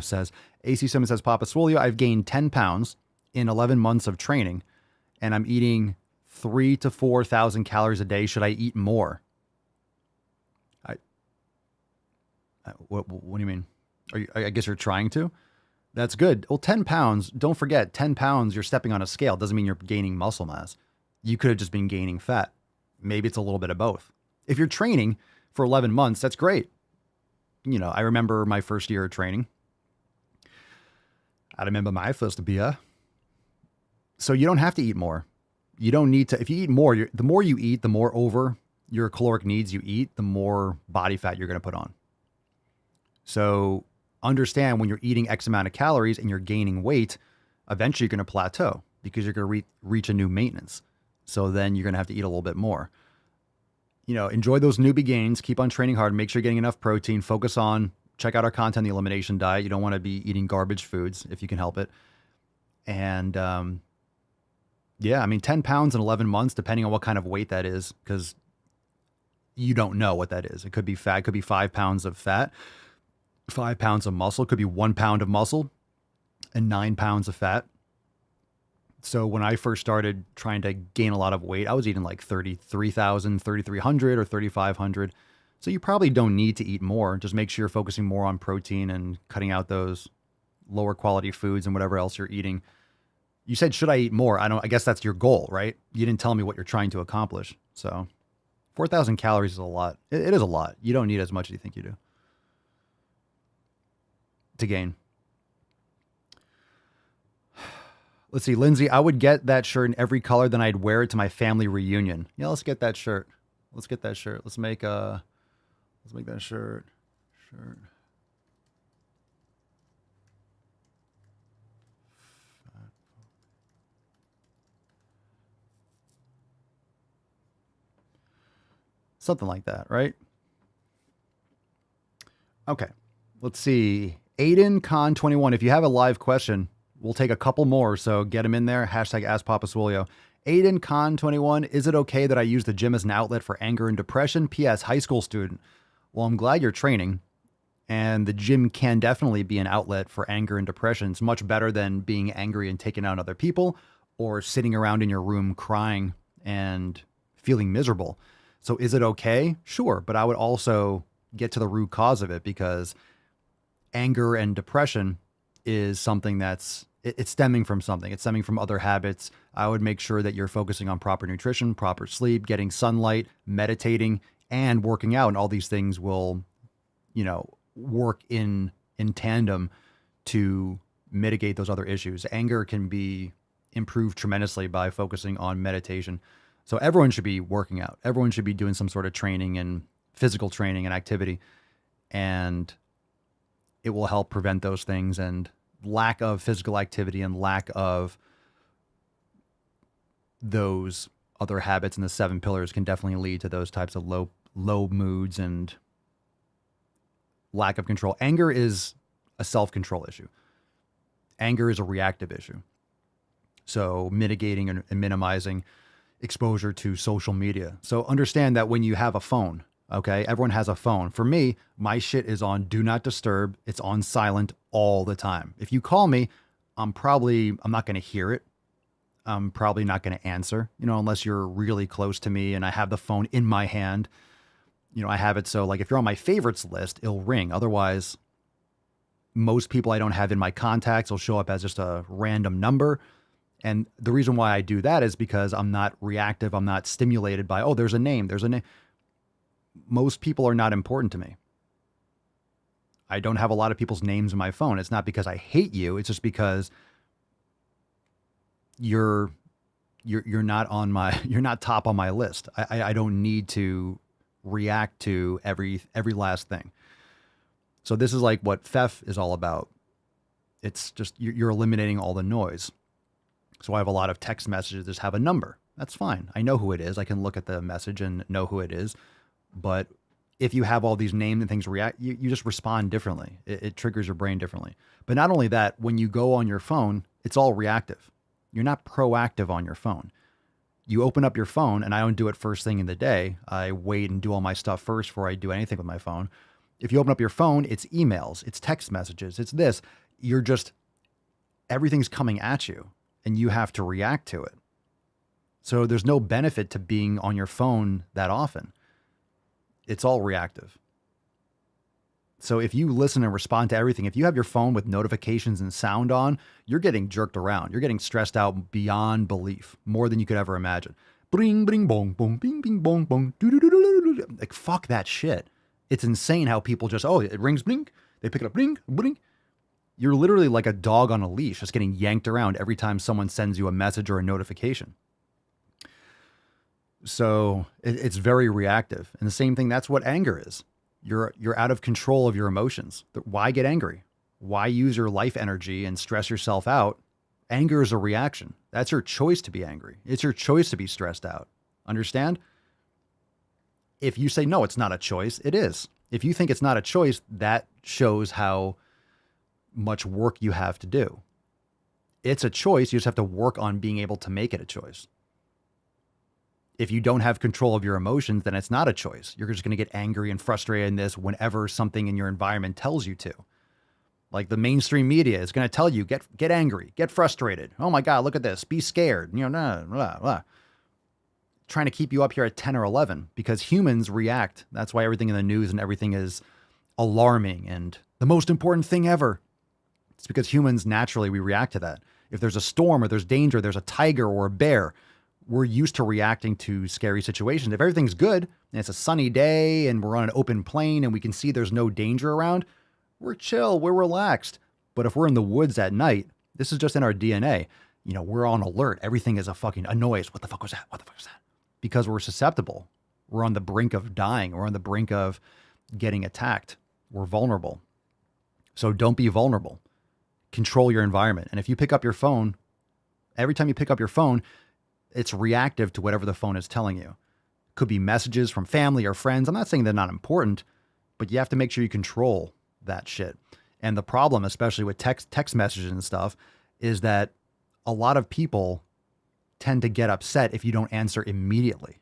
says, AC Simon says, Papa Swolio, I've gained 10 pounds in 11 months of training and I'm eating 3,000 to 4,000 calories a day. Should I eat more? What do you mean? I guess you're trying to? That's good. Well, 10 pounds, don't forget, 10 pounds, you're stepping on a scale. Doesn't mean you're gaining muscle mass. You could have just been gaining fat. Maybe it's a little bit of both. If you're training for 11 months, that's great. You know, I remember my first year of training. I remember my first beer. So you don't have to eat more. You don't need to. If you eat more, the more you eat, the more over your caloric needs you eat, the more body fat you're going to put on. So understand when you're eating X amount of calories and you're gaining weight, eventually you're going to plateau because you're going to reach a new maintenance. So then you're going to have to eat a little bit more. You know, enjoy those newbie gains. Keep on training hard. Make sure you're getting enough protein. Focus on, check out our content, the elimination diet. You don't want to be eating garbage foods if you can help it. And yeah, I mean, 10 pounds in 11 months, depending on what kind of weight that is, because you don't know what that is. It could be fat. It could be 5 pounds of fat, 5 pounds of muscle. It could be 1 pound of muscle and 9 pounds of fat. So when I first started trying to gain a lot of weight, I was eating like 33,000, 3,300 or 3,500. So you probably don't need to eat more. Just make sure you're focusing more on protein and cutting out those lower quality foods and whatever else you're eating. You said, should I eat more? I guess that's your goal, right? You didn't tell me what you're trying to accomplish. So 4,000 calories is a lot. It is a lot. You don't need as much as you think you do to gain. Let's see, Lindsay, I would get that shirt in every color, then I'd wear it to my family reunion. Yeah, let's get that shirt. Let's get that shirt. Let's make that shirt. Something like that, right? Okay. Let's see. Aiden Con 21. If you have a live question, we'll take a couple more, so get them in there. Hashtag Ask Papa Swolio. Aiden Con 21. Is it okay that I use the gym as an outlet for anger and depression? P.S. High school student. Well, I'm glad you're training, and the gym can definitely be an outlet for anger and depression. It's much better than being angry and taking out on other people or sitting around in your room crying and feeling miserable. So is it okay? Sure. But I would also get to the root cause of it, because anger and depression is something it's stemming from something. It's stemming from other habits. I would make sure that you're focusing on proper nutrition, proper sleep, getting sunlight, meditating, and working out. And all these things will, work in tandem to mitigate those other issues. Anger can be improved tremendously by focusing on meditation. So everyone should be working out. Everyone should be doing some sort of training and physical training and activity. And it will help prevent those things. And lack of physical activity and lack of those other habits in the 7 pillars can definitely lead to those types of low moods and lack of control. Anger is a self-control issue. Anger is a reactive issue. So mitigating and minimizing exposure to social media. So understand that when you have a phone, okay, everyone has a phone. For me, my shit is on do not disturb. It's on silent all the time. If you call me, I'm not going to hear it. I'm probably not going to answer, unless you're really close to me and I have the phone in my hand. I have it so like if you're on my favorites list, it'll ring. Otherwise, most people I don't have in my contacts will show up as just a random number. And the reason why I do that is because I'm not reactive. I'm not stimulated by, oh, there's a name. There's a name. Most people are not important to me. I don't have a lot of people's names in my phone. It's not because I hate you. It's just because you're not on my, you're not top on my list. I don't need to react to every last thing. So this is like what FEF is all about. It's just, you're eliminating all the noise. So I have a lot of text messages that have a number. That's fine. I know who it is. I can look at the message and know who it is. But if you have all these names and things react, you just respond differently. It triggers your brain differently. But not only that, when you go on your phone, it's all reactive. You're not proactive on your phone. You open up your phone, and I don't do it first thing in the day. I wait and do all my stuff first before I do anything with my phone. If you open up your phone, it's emails, it's text messages, it's this. You're just, everything's coming at you, and you have to react to it. So there's no benefit to being on your phone that often. It's all reactive. So if you listen and respond to everything, if you have your phone with notifications and sound on, you're getting jerked around. You're getting stressed out beyond belief, more than you could ever imagine. Bring, bring, bong, bong, bing, bing, bong, bong, like, fuck that shit. It's insane how people just, oh, it rings, blink. They pick it up, blink, blink. You're literally like a dog on a leash, just getting yanked around every time someone sends you a message or a notification. So it's very reactive. And the same thing, that's what anger is. You're out of control of your emotions. Why get angry? Why use your life energy and stress yourself out? Anger is a reaction. That's your choice to be angry. It's your choice to be stressed out. Understand? If you say, no, it's not a choice, it is. If you think it's not a choice, that shows how much work you have to do. It's a choice. You just have to work on being able to make it a choice. If you don't have control of your emotions, then it's not a choice. You're just going to get angry and frustrated in this whenever something in your environment tells you to. Like the mainstream media is going to tell you, get angry, get frustrated. Oh my God, look at this. Be scared. Blah, blah, blah. Trying to keep you up here at 10 or 11 because humans react. That's why everything in the news and everything is alarming and the most important thing ever. It's because humans, naturally, we react to that. If there's a storm or there's danger, there's a tiger or a bear, we're used to reacting to scary situations. If everything's good and it's a sunny day and we're on an open plain and we can see there's no danger around, we're chill, we're relaxed. But if we're in the woods at night, this is just in our DNA. We're on alert. Everything is a noise. What the fuck was that? What the fuck was that? Because we're susceptible. We're on the brink of dying. We're on the brink of getting attacked. We're vulnerable. So don't be vulnerable. Control your environment. And if you pick up your phone, every time you pick up your phone, it's reactive to whatever the phone is telling you. Could be messages from family or friends. I'm not saying they're not important, but you have to make sure you control that shit. And the problem, especially with text messages and stuff, is that a lot of people tend to get upset if you don't answer immediately.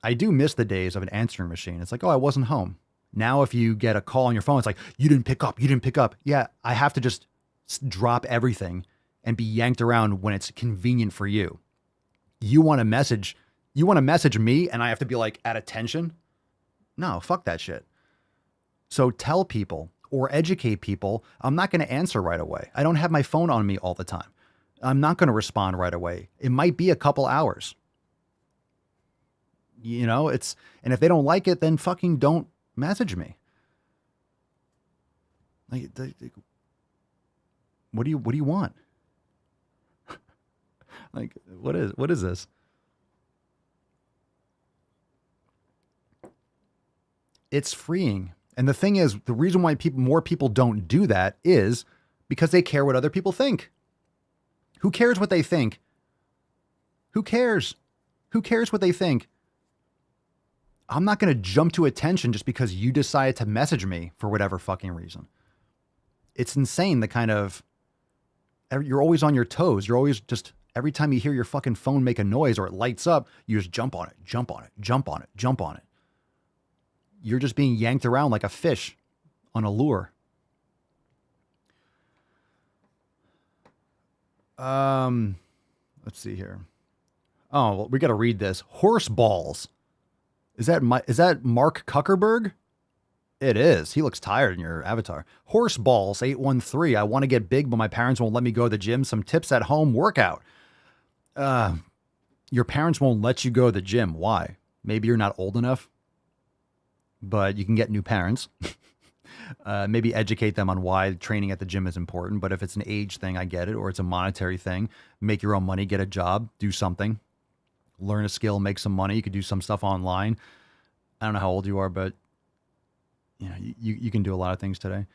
I do miss the days of an answering machine. It's like, oh, I wasn't home. Now, if you get a call on your phone, it's like, you didn't pick up. Yeah, I have to just drop everything and be yanked around when it's convenient for you. You want to message me and I have to be like at attention? No, fuck that shit. So tell people or educate people, I'm not going to answer right away. I don't have my phone on me all the time. I'm not going to respond right away. It might be a couple hours. And if they don't like it, then fucking don't message me. Like, what do you want? Like, what is this? It's freeing. And the thing is, the reason why more people don't do that is because they care what other people think. Who cares what they think? Who cares? Who cares what they think? I'm not going to jump to attention just because you decided to message me for whatever fucking reason. It's insane the kind of, you're always on your toes. You're always just, every time you hear your fucking phone make a noise or it lights up, you just jump on it, jump on it, jump on it, jump on it. You're just being yanked around like a fish on a lure. Let's see here. Oh, well, we got to read this. Horse balls Is that Mark Zuckerberg? It is. He looks tired in your avatar. Horseballs 813. I want to get big, but my parents won't let me go to the gym. Some tips at home workout. Your parents won't let you go to the gym. Why? Maybe you're not old enough, but you can get new parents. Maybe educate them on why training at the gym is important. But if it's an age thing, I get it. Or it's a monetary thing. Make your own money, get a job, do something, learn a skill, make some money. You could do some stuff online. I don't know how old you are, but you know, you can do a lot of things today.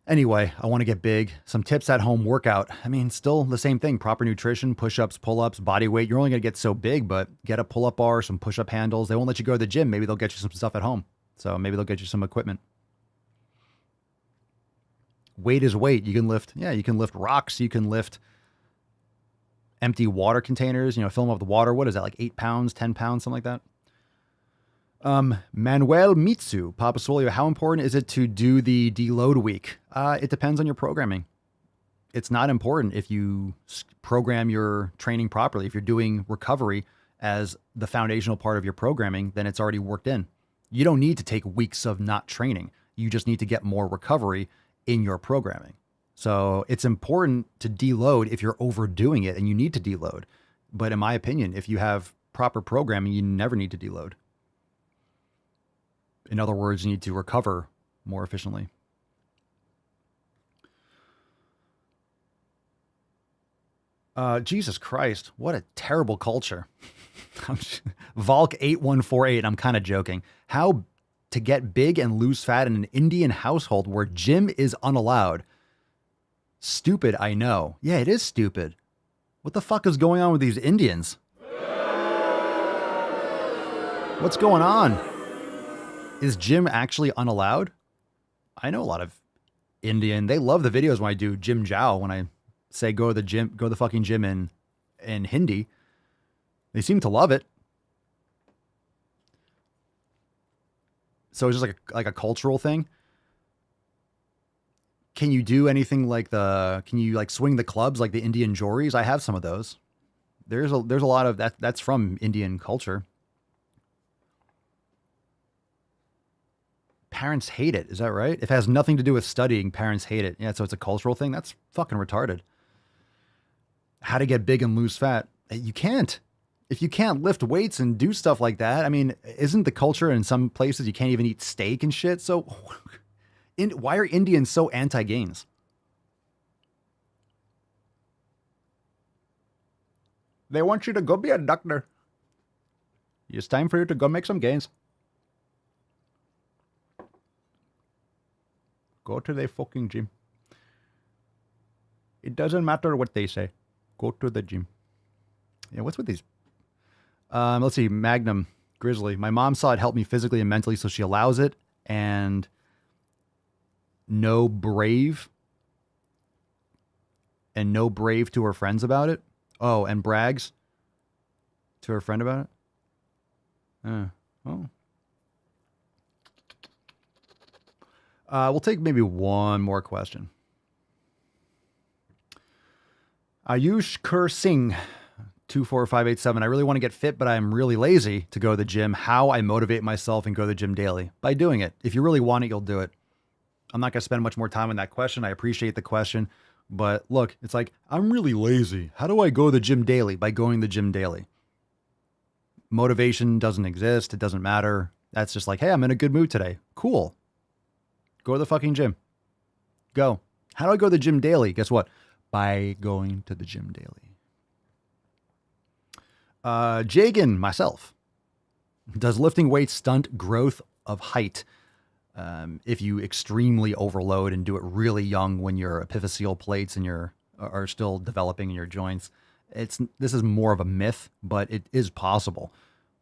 Anyway, I want to get big. Some tips at home workout. I mean, still the same thing. Proper nutrition, push-ups, pull-ups, body weight. You're only going to get so big, but get a pull-up bar, some push-up handles. They won't let you go to the gym. Maybe they'll get you some stuff at home. So maybe they'll get you some equipment. Weight is weight. You can lift, you can lift rocks. You can lift empty water containers, fill them up with water. What is that, like 8 pounds, 10 pounds, something like that? Manuel Mitsu, Papa Swolio, how important is it to do the deload week? It depends on your programming. It's not important if you program your training properly. If you're doing recovery as the foundational part of your programming, then it's already worked in. You don't need to take weeks of not training. You just need to get more recovery in your programming. So it's important to deload if you're overdoing it and you need to deload. But in my opinion, if you have proper programming, you never need to deload. In other words, you need to recover more efficiently. Jesus Christ, what a terrible culture. Valk 8148, I'm kind of joking. How to get big and lose fat in an Indian household where gym is unallowed. Stupid, I know. Yeah, it is stupid. What the fuck is going on with these Indians? What's going on? Is gym actually unallowed? I know a lot of Indian. They love the videos when I do Jim Jow, when I say go to the gym, go to the fucking gym in Hindi. They seem to love it. So it's just like a cultural thing. Can you do anything like can you like swing the clubs like the Indian Joris? I have some of those. There's a lot of that. That's from Indian culture. Parents hate it. Is that right? If it has nothing to do with studying, parents hate it. Yeah, so it's a cultural thing. That's fucking retarded. How to get big and lose fat. You can't. If you can't lift weights and do stuff like that, I mean, isn't the culture in some places you can't even eat steak and shit? So why are Indians so anti-gains? They want you to go be a doctor. It's time for you to go make some gains. Go to the fucking gym. It doesn't matter what they say. Go to the gym. Yeah, what's with these? Let's see. Magnum Grizzly. My mom saw it help me physically and mentally, so she allows it. And no brave to her friends about it. Oh, and brags to her friend about it. Oh. We'll take maybe one more question. Ayush Kur Singh, 24587. I really want to get fit, but I'm really lazy to go to the gym. How I motivate myself and go to the gym daily? By doing it. If you really want it, you'll do it. I'm not going to spend much more time on that question. I appreciate the question. But look, it's like, I'm really lazy. How do I go to the gym daily? By going to the gym daily. Motivation doesn't exist. It doesn't matter. That's just like, hey, I'm in a good mood today. Cool. Go to the fucking gym. Go. How do I go to the gym daily? Guess what? By going to the gym daily. Jagan, myself. Does lifting weights stunt growth of height? If you extremely overload and do it really young when your epiphyseal plates and are still developing in your joints. This is more of a myth, but it is possible.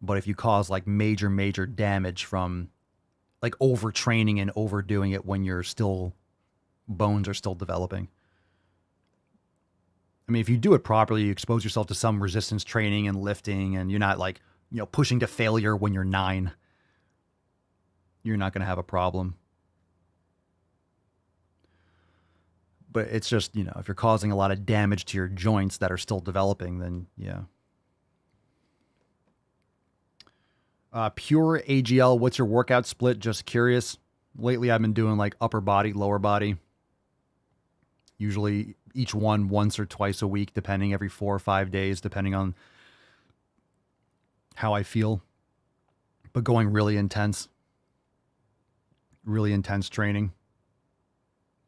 But if you cause like major damage from like overtraining and overdoing it when bones are still developing. I mean, if you do it properly, you expose yourself to some resistance training and lifting, and you're not like, pushing to failure when you're 9. You're not going to have a problem. But it's just, if you're causing a lot of damage to your joints that are still developing, then yeah. Pure AGL, what's your workout split? Just curious. Lately, I've been doing like upper body, lower body. Usually each one once or twice a week, depending, every 4 or 5 days, depending on how I feel. But going really intense training.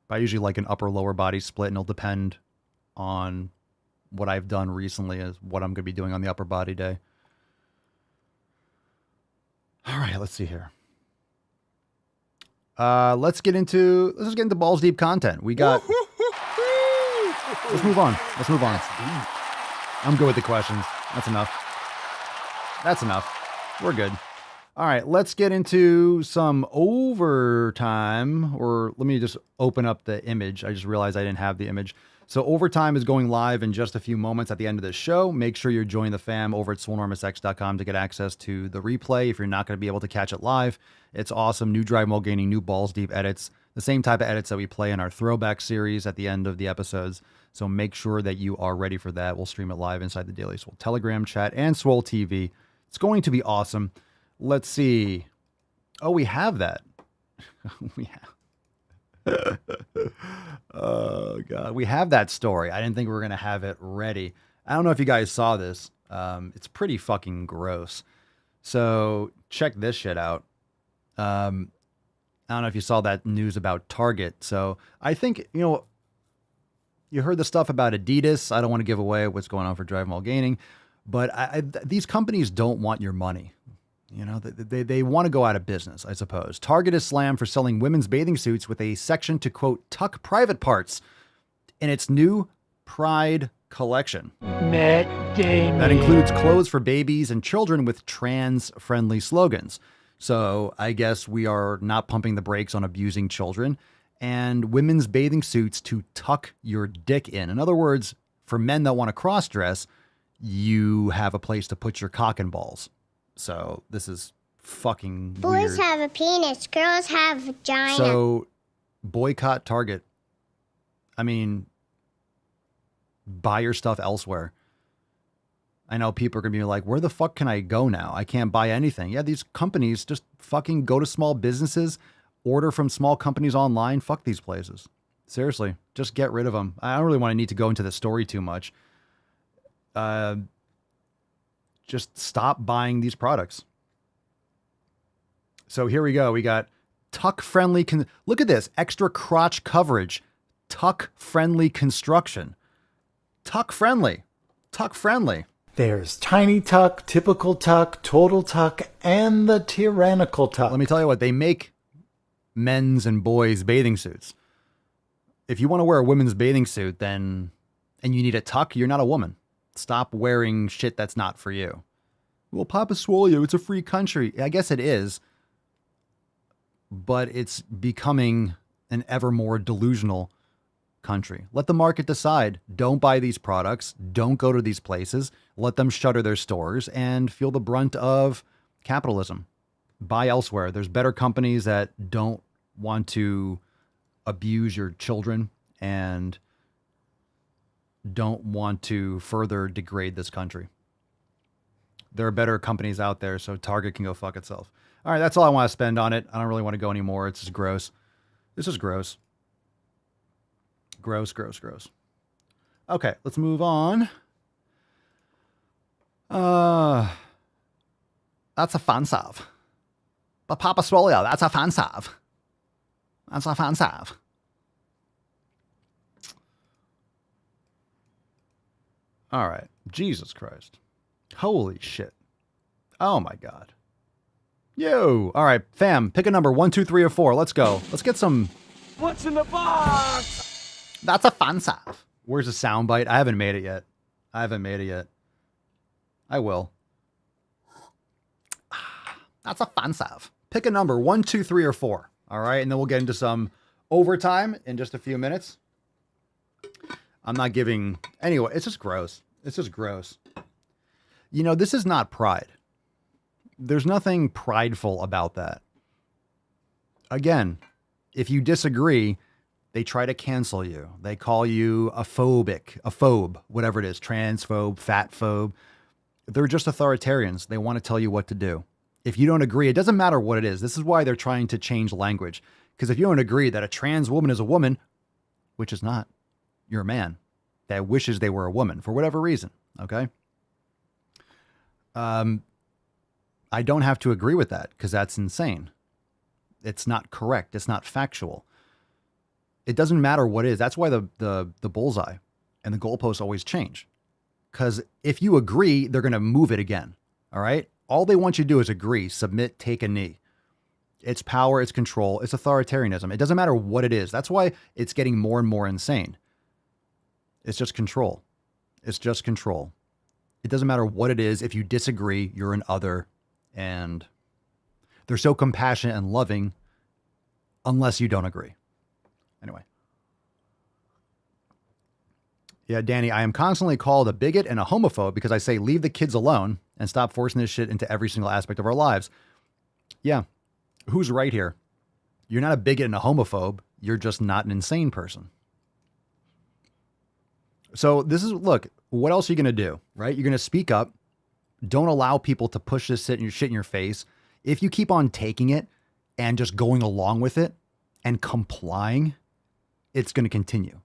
But I usually like an upper lower body split, and it'll depend on what I've done recently as what I'm going to be doing on the upper body day. All right, let's see here. Let's get into balls deep content. We got. Let's move on. I'm good with the questions. That's enough. We're good. All right, let's get into some overtime. Or let me just open up the image. I just realized I didn't have the image. So overtime is going live in just a few moments at the end of this show. Make sure you're joining the fam over at swolenormousx.com to get access to the replay if you're not going to be able to catch it live. It's awesome. New drive mode gaining, new balls deep edits, the same type of edits that we play in our throwback series at the end of the episodes. So make sure that you are ready for that. We'll stream it live inside the Daily Swole Telegram chat and Swole TV. It's going to be awesome. Let's see. Oh, we have that. We have. Oh God, we have that story. I didn't think we were gonna have it ready. I don't know if you guys saw this. It's pretty fucking gross. So check this shit out. I don't know if you saw that news about Target. So I think, you heard the stuff about Adidas. I don't want to give away what's going on for Drive Mall Gaining, but these companies don't want your money. They want to go out of business, I suppose. Target is slammed for selling women's bathing suits with a section to, quote, tuck private parts in its new Pride collection. That includes clothes for babies and children with trans-friendly slogans. So I guess we are not pumping the brakes on abusing children, and women's bathing suits to tuck your dick in. In other words, for men that want to cross-dress, you have a place to put your cock and balls. So this is fucking Boys weird. have a penis, girls have a vagina. So boycott Target. I mean, buy your stuff elsewhere. I know people are going to be like, where the fuck can I go now? I can't buy anything. Yeah, these companies just fucking go to small businesses, order from small companies online. Fuck these places. Seriously, just get rid of them. I don't really want to need to go into the story too much. Just stop buying these products. So here we go. We got tuck-friendly. Look at this. Extra crotch coverage. Tuck-friendly construction. Tuck-friendly. Tuck-friendly. There's tiny tuck, typical tuck, total tuck, and the tyrannical tuck. Let me tell you what. They make men's and boys' bathing suits. If you want to wear a women's bathing suit, and you need a tuck, you're not a woman. Stop wearing shit that's not for you. Well, Papa Swole, it's a free country. I guess it is. But it's becoming an ever more delusional country. Let the market decide. Don't buy these products. Don't go to these places. Let them shutter their stores and feel the brunt of capitalism. Buy elsewhere. There's better companies that don't want to abuse your children and don't want to further degrade this country. There are better companies out there, so Target can go fuck itself. All right, that's all I want to spend on it. I don't really want to go anymore. It's just gross. This is gross. Gross. Okay, let's move on. That's offensive. But Papa Swolio, that's offensive. That's offensive. All right. Jesus Christ. Holy shit. Oh my God. Yo. All right, fam, pick a number 1, 2, 3, or 4. Let's go. Let's get some. What's in the box? That's offensive. Where's the soundbite? I haven't made it yet. I will. That's offensive. Pick a number 1, 2, 3, or 4. All right. And then we'll get into some overtime in just a few minutes. I'm not giving. Anyway, it's just gross. This is not pride. There's nothing prideful about that. Again, if you disagree, they try to cancel you. They call you a phobe, whatever it is, transphobe, fatphobe. They're just authoritarians. They want to tell you what to do. If you don't agree, it doesn't matter what it is. This is why they're trying to change language. Because if you don't agree that a trans woman is a woman, which is not, you're a man that wishes they were a woman for whatever reason. Okay. I don't have to agree with that because that's insane. It's not correct. It's not factual. It doesn't matter what it is. That's why the bullseye and the goalposts always change. Because if you agree, they're going to move it again. All right. All they want you to do is agree, submit, take a knee. It's power, it's control, it's authoritarianism. It doesn't matter what it is. That's why it's getting more and more insane. It's just control. It's just control. It doesn't matter what it is. If you disagree, you're an other. And they're so compassionate and loving unless you don't agree. Anyway. Yeah, Danny, I am constantly called a bigot and a homophobe because I say leave the kids alone and stop forcing this shit into every single aspect of our lives. Yeah. Who's right here? You're not a bigot and a homophobe. You're just not an insane person. So this is, look, what else are you going to do, right? You're going to speak up. Don't allow people to push this shit in your face. If you keep on taking it and just going along with it and complying, it's going to continue.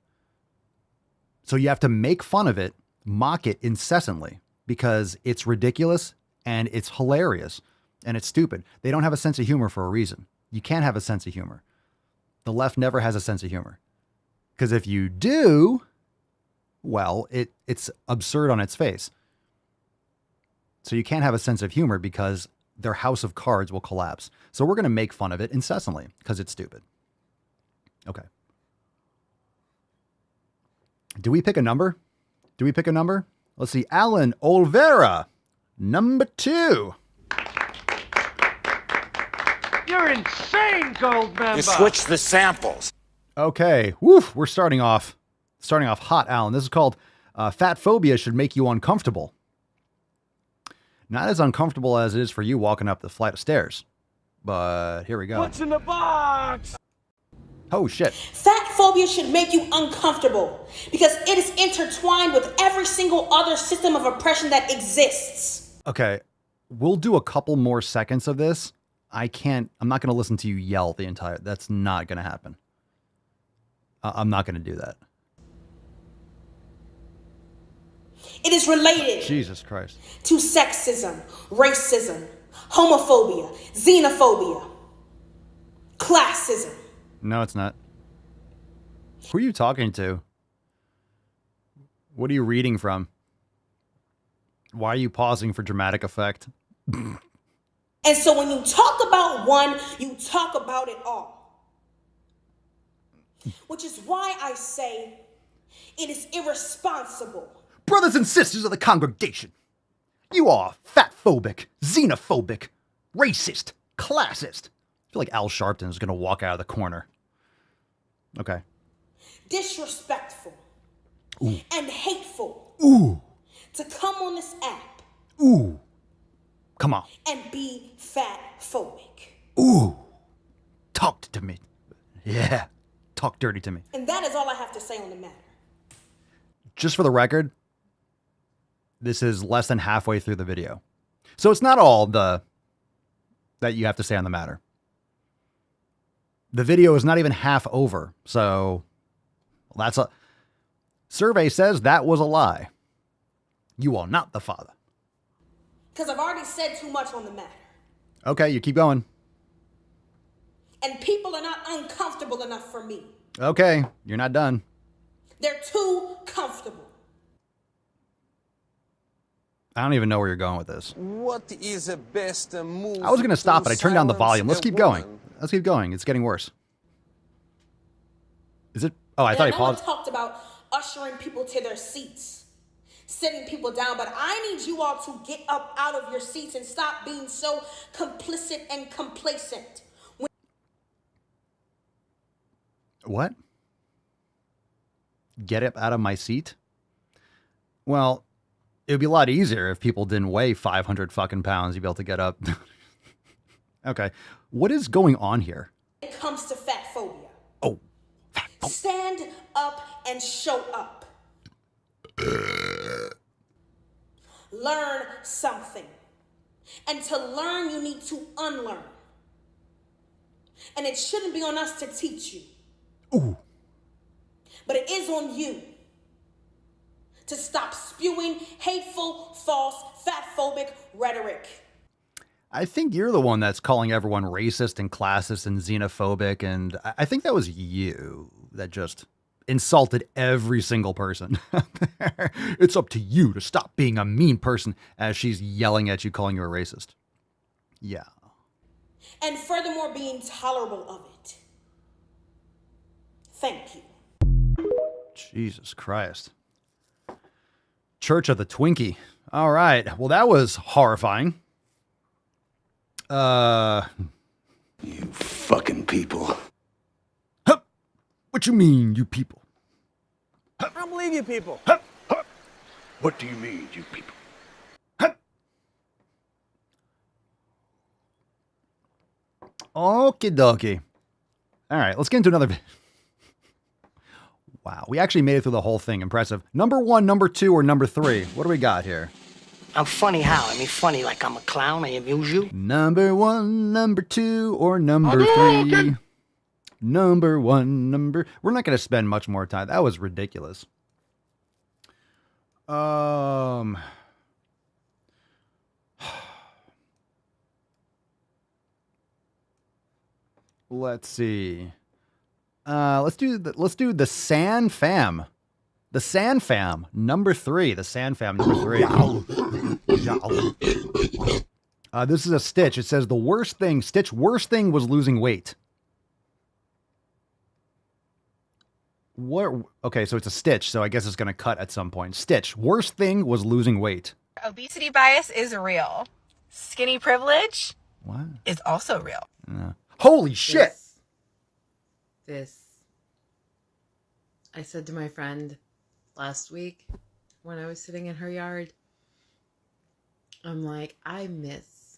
So you have to make fun of it, mock it incessantly because it's ridiculous and it's hilarious and it's stupid. They don't have a sense of humor for a reason. You can't have a sense of humor. The left never has a sense of humor. Because if you do, well, it's absurd on its face. So you can't have a sense of humor because their house of cards will collapse. So we're going to make fun of it incessantly because it's stupid. Okay. Do we pick a number? Do we pick a number? Let's see. Alan Olvera, number 2. You're insane, gold member. You switch the samples. Okay. Woof. We're starting off hot, Alan. This is called Fat Phobia Should Make You Uncomfortable. Not as uncomfortable as it is for you walking up the flight of stairs. But here we go. What's in the box? Oh, shit. Fat phobia should make you uncomfortable because it is intertwined with every single other system of oppression that exists. Okay. We'll do a couple more seconds of this. I'm not going to listen to you yell the entire, that's not going to happen. I'm not going to do that. It is related Jesus Christ. to sexism, racism, homophobia, xenophobia, classism. No, it's not. Who are you talking to? What are you reading from? Why are you pausing for dramatic effect? And so when you talk about one, you talk about it all. Which is why I say it is irresponsible. Brothers and sisters of the congregation, you are fat-phobic, xenophobic, racist, classist. I feel like Al Sharpton is going to walk out of the corner. Okay. Disrespectful. Ooh. And hateful. Ooh. To come on this app. Ooh. Come on. And be fat phobic. Ooh. Talk to me. Yeah. Talk dirty to me. And that is all I have to say on the matter. Just for the record, this is less than halfway through the video. So it's not all that you have to say on the matter. The video is not even half over. So that's a survey says that was a lie. You are not the father. Because I've already said too much on the matter. Okay, you keep going. And people are not uncomfortable enough for me. Okay, you're not done. They're too comfortable. I don't even know where you're going with this. What is the best move? I was going to stop, but I turned down the volume. Let's keep going. Let's keep going. It's getting worse. Is it? Oh, I thought he paused. I talked about ushering people to their seats, sitting people down, but I need you all to get up out of your seats and stop being so complicit and complacent. What? Get up out of my seat? Well, it would be a lot easier if people didn't weigh 500 fucking pounds. You'd be able to get up. Okay. What is going on here? When it comes to fat phobia. Oh. Stand up and show up. Learn something. And to learn, you need to unlearn. And it shouldn't be on us to teach you. Ooh. But it is on you to stop spewing hateful, false, fatphobic rhetoric. I think you're the one that's calling everyone racist and classist and xenophobic, and I think that was you that just insulted every single person. It's up to you to stop being a mean person, as she's yelling at you, calling you a racist. Yeah. And furthermore, being tolerable of it. Thank you. Jesus Christ. Church of the Twinkie. All right. Well, that was horrifying. You fucking people. Huh. What you mean, you people? I don't believe you people. Huh. What do you mean, you people? Okie dokie. All right, let's get into another. Wow, we actually made it through the whole thing. Impressive. Number 1, number 2, or number 3? What do we got here? I'm funny how? I mean funny like I'm a clown, I amuse you? Number 1, number 2, or number 3? Number 1, number... We're not going to spend much more time. That was ridiculous. Let's see. Let's do the San Fam. The San Fam, number 3. The San Fam, number 3. This is a Stitch. It says Stitch worst thing was losing weight. What? Okay, so it's a Stitch, so I guess it's going to cut at some point. Stitch, worst thing was losing weight. Obesity bias is real. Skinny privilege is also real. Holy shit! I said to my friend last week when I was sitting in her yard, I'm like, I miss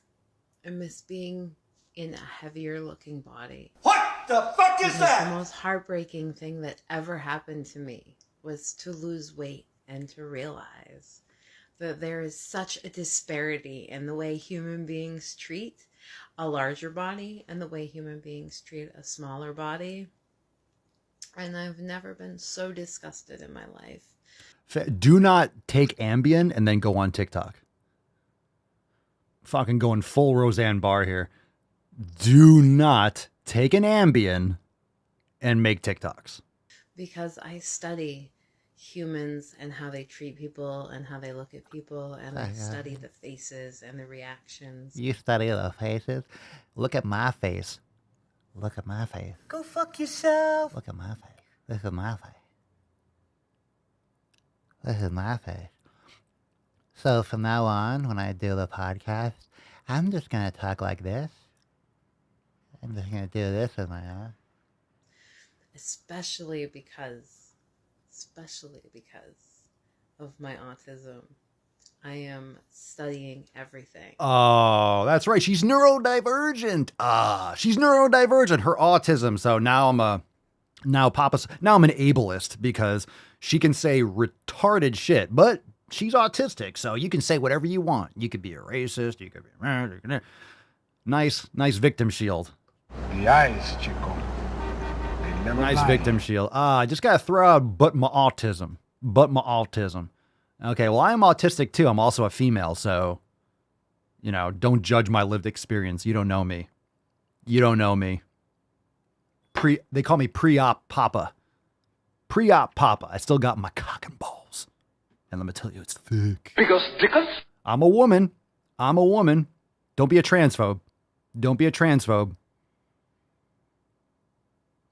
being in a heavier looking body. What the fuck is that? The most heartbreaking thing that ever happened to me was to lose weight and to realize that there is such a disparity in the way human beings treat a larger body and the way human beings treat a smaller body. And I've never been so disgusted in my life. Do not take Ambien and then go on TikTok. Fucking going full Roseanne Barr here. Do not take an Ambien and make TikToks. Because I study humans and how they treat people and how they look at people, and I study the faces and the reactions. You study the faces? Look at my face. Look at my face. Go fuck yourself. Look at my face. Look at my face. This is my face. So from now on, when I do the podcast, I'm just going to talk like this. I'm just going to do this with my arm. Especially because of my autism. I am studying everything. Oh, that's right. She's neurodivergent. She's neurodivergent. Her autism. So now I'm an ableist because she can say retarded shit, but she's autistic. So you can say whatever you want. You could be a racist. You could be nice victim shield. The eyes, Chico. They never Nice lie. victim shield. I just got to throw out but my autism. Okay, well, I am autistic too. I'm also a female, so, don't judge my lived experience. You don't know me. They call me pre-op papa. Pre-op papa. I still got my cock and balls. And let me tell you, it's thick. Because I'm a woman. Don't be a transphobe.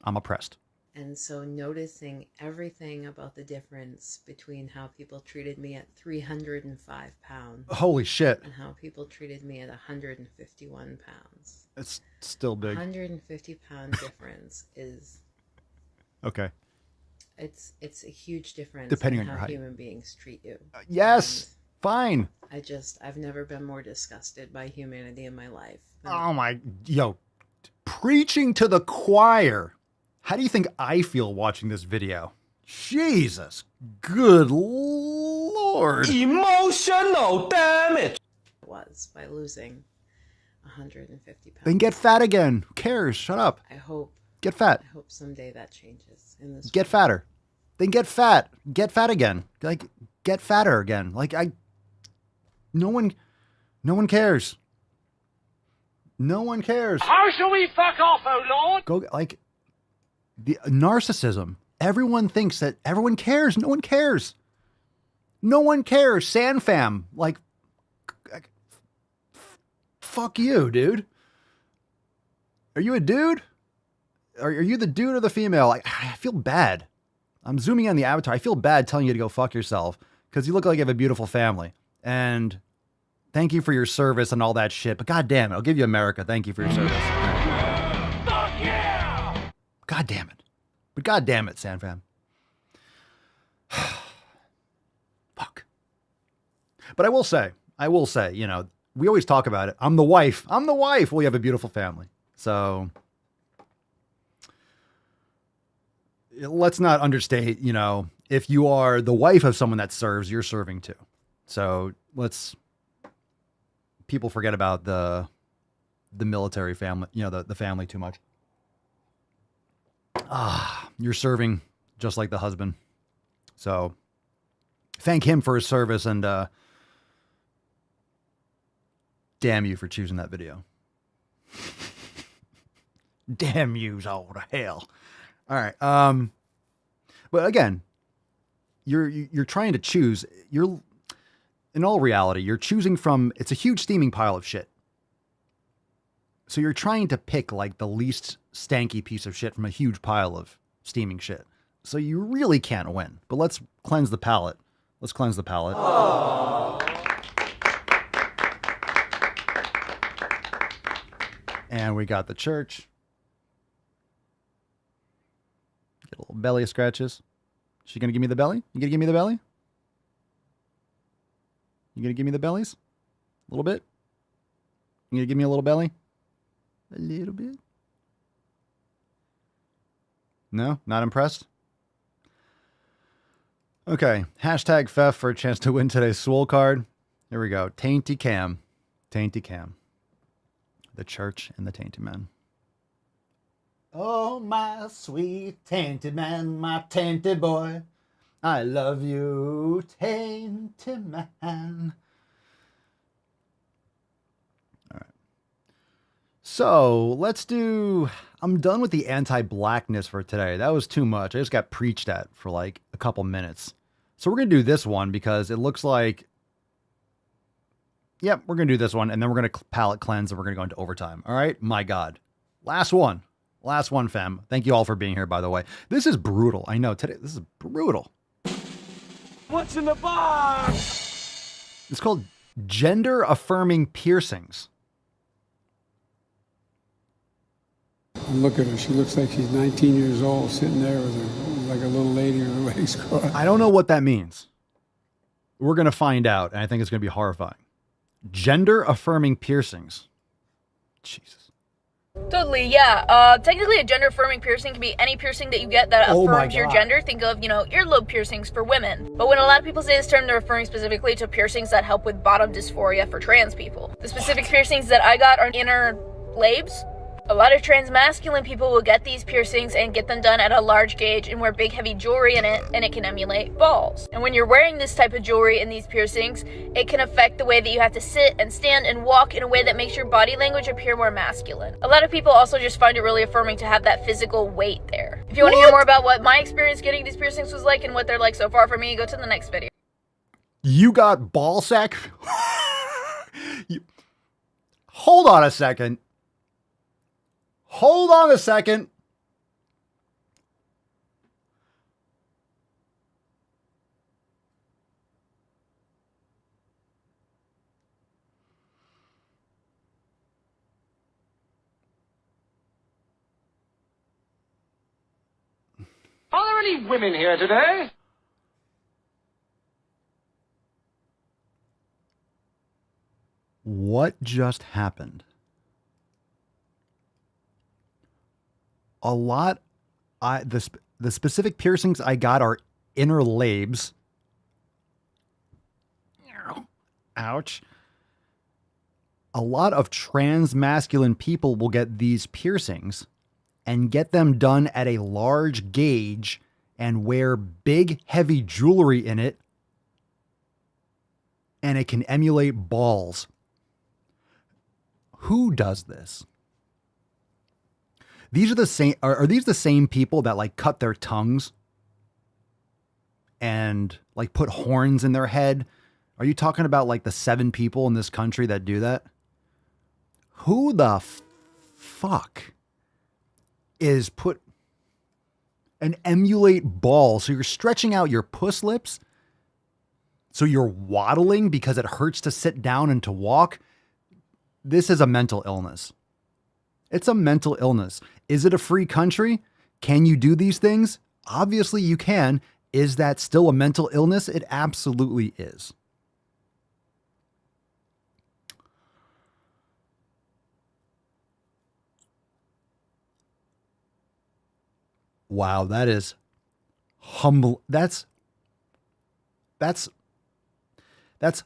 I'm oppressed. And so noticing everything about the difference between how people treated me at 305 pounds. Holy shit. And how people treated me at 151 pounds. It's still big. 150 pound difference is... Okay. It's a huge difference depending in on your how height. Human beings treat you. Yes. Fine. I've never been more disgusted by humanity in my life. Preaching to the choir. How do you think I feel watching this video? Jesus. Good Lord. Emotional damage. was by losing 150 pounds. Then get fat again. Who cares? Shut up. I hope. Get fat. I hope someday that changes in this. Get fatter. Then get fat. Get fat again. Like, get fatter again. Like, no one cares. No one cares. How shall we fuck off, oh Lord? Go, like, the narcissism. Everyone thinks that everyone cares. No one cares. No one cares. San fam. Like, fuck you, dude. Are you a dude? Are you the dude or the female? Like, I feel bad. I'm zooming in on the avatar. I feel bad telling you to go fuck yourself because you look like you have a beautiful family. And thank you for your service and all that shit. But God damn it, I'll give you America. Thank you for your service. Fuck yeah! God damn it. But God damn it, Sanfam. Fuck. But I will say, you know, we always talk about it. I'm the wife. Well, you have a beautiful family. So let's not understate, you know, if you are the wife of someone that serves, you're serving too. So people forget about the military family, you know, the family too much. You're serving just like the husband. So thank him for his service and damn you for choosing that video. Damn yous all to hell. All right. But again, you're trying to choose. In all reality, you're choosing from. It's a huge steaming pile of shit. So you're trying to pick like the least stanky piece of shit from a huge pile of steaming shit. So you really can't win. But let's cleanse the palate. Let's cleanse the palate. And we got the church. Get a little belly scratches. She gonna give me the belly? You gonna give me the belly? You gonna give me the bellies? A little bit? You gonna give me a little belly? A little bit? No? Not impressed? Okay. Hashtag Fef for a chance to win today's Swole card. Here we go. Tainty Cam. Tainty Cam. The church and the tainted man. Oh, my sweet tainted man, my tainted boy. I love you, tainted man. All right. So let's do. I'm done with the anti-blackness for today. That was too much. I just got preached at for like a couple minutes. So we're going to do this one because it looks like. Yep, we're going to do this one, and then we're going to palate cleanse, and we're going to go into overtime. All right? My God. Last one. Last one, fam. Thank you all for being here, by the way. This is brutal. I know, today, this is brutal. What's in the box? It's called gender-affirming piercings. Look at her. She looks like she's 19 years old, sitting there with her, like a little lady with her legs crossed. I don't know what that means. We're going to find out, and I think it's going to be horrifying. Gender-affirming piercings. Jesus. Totally, yeah. Technically, a gender-affirming piercing can be any piercing that you get that affirms your gender. Think of, earlobe piercings for women. But when a lot of people say this term, they're referring specifically to piercings that help with bottom dysphoria for trans people. The specific piercings that I got are inner labes. A lot of trans masculine people will get these piercings and get them done at a large gauge and wear big heavy jewelry in it, and it can emulate balls. And when you're wearing this type of jewelry and these piercings, it can affect the way that you have to sit and stand and walk in a way that makes your body language appear more masculine. A lot of people also just find it really affirming to have that physical weight there. If you want to hear more about what my experience getting these piercings was like and what they're like so far for me, go to the next video. You got ball sack? Hold on a second. Hold on a second. Are there any women here today? What just happened? A lot, the specific piercings I got are inner labes. Ouch. a lot of trans masculine people will get these piercings and get them done at a large gauge and wear big, heavy jewelry in it, and it can emulate balls. Who does this? These are the same. Are these the same people that like cut their tongues and like put horns in their head? Are you talking about like the 7 people in this country that do that? Who the fuck is put and emulate balls? So you're stretching out your puss lips. So you're waddling because it hurts to sit down and to walk. This is a mental illness. It's a mental illness. Is it a free country? Can you do these things? Obviously you can. Is that still a mental illness? It absolutely is. Wow, that is humble. That's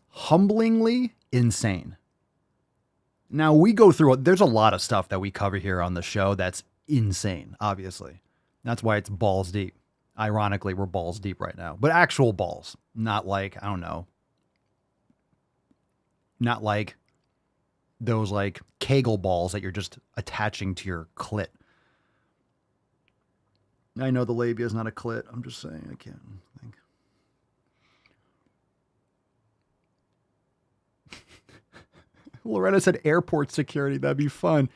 humblingly insane. Now we go through, there's a lot of stuff that we cover here on the show that's insane, obviously. That's why it's balls deep. Ironically, we're balls deep right now, but actual balls, not like, I don't know, not like those like Kegel balls that you're just attaching to your clit. I know the labia is not a clit. I'm just saying, I can't think. Loretta said airport security. That'd be fun.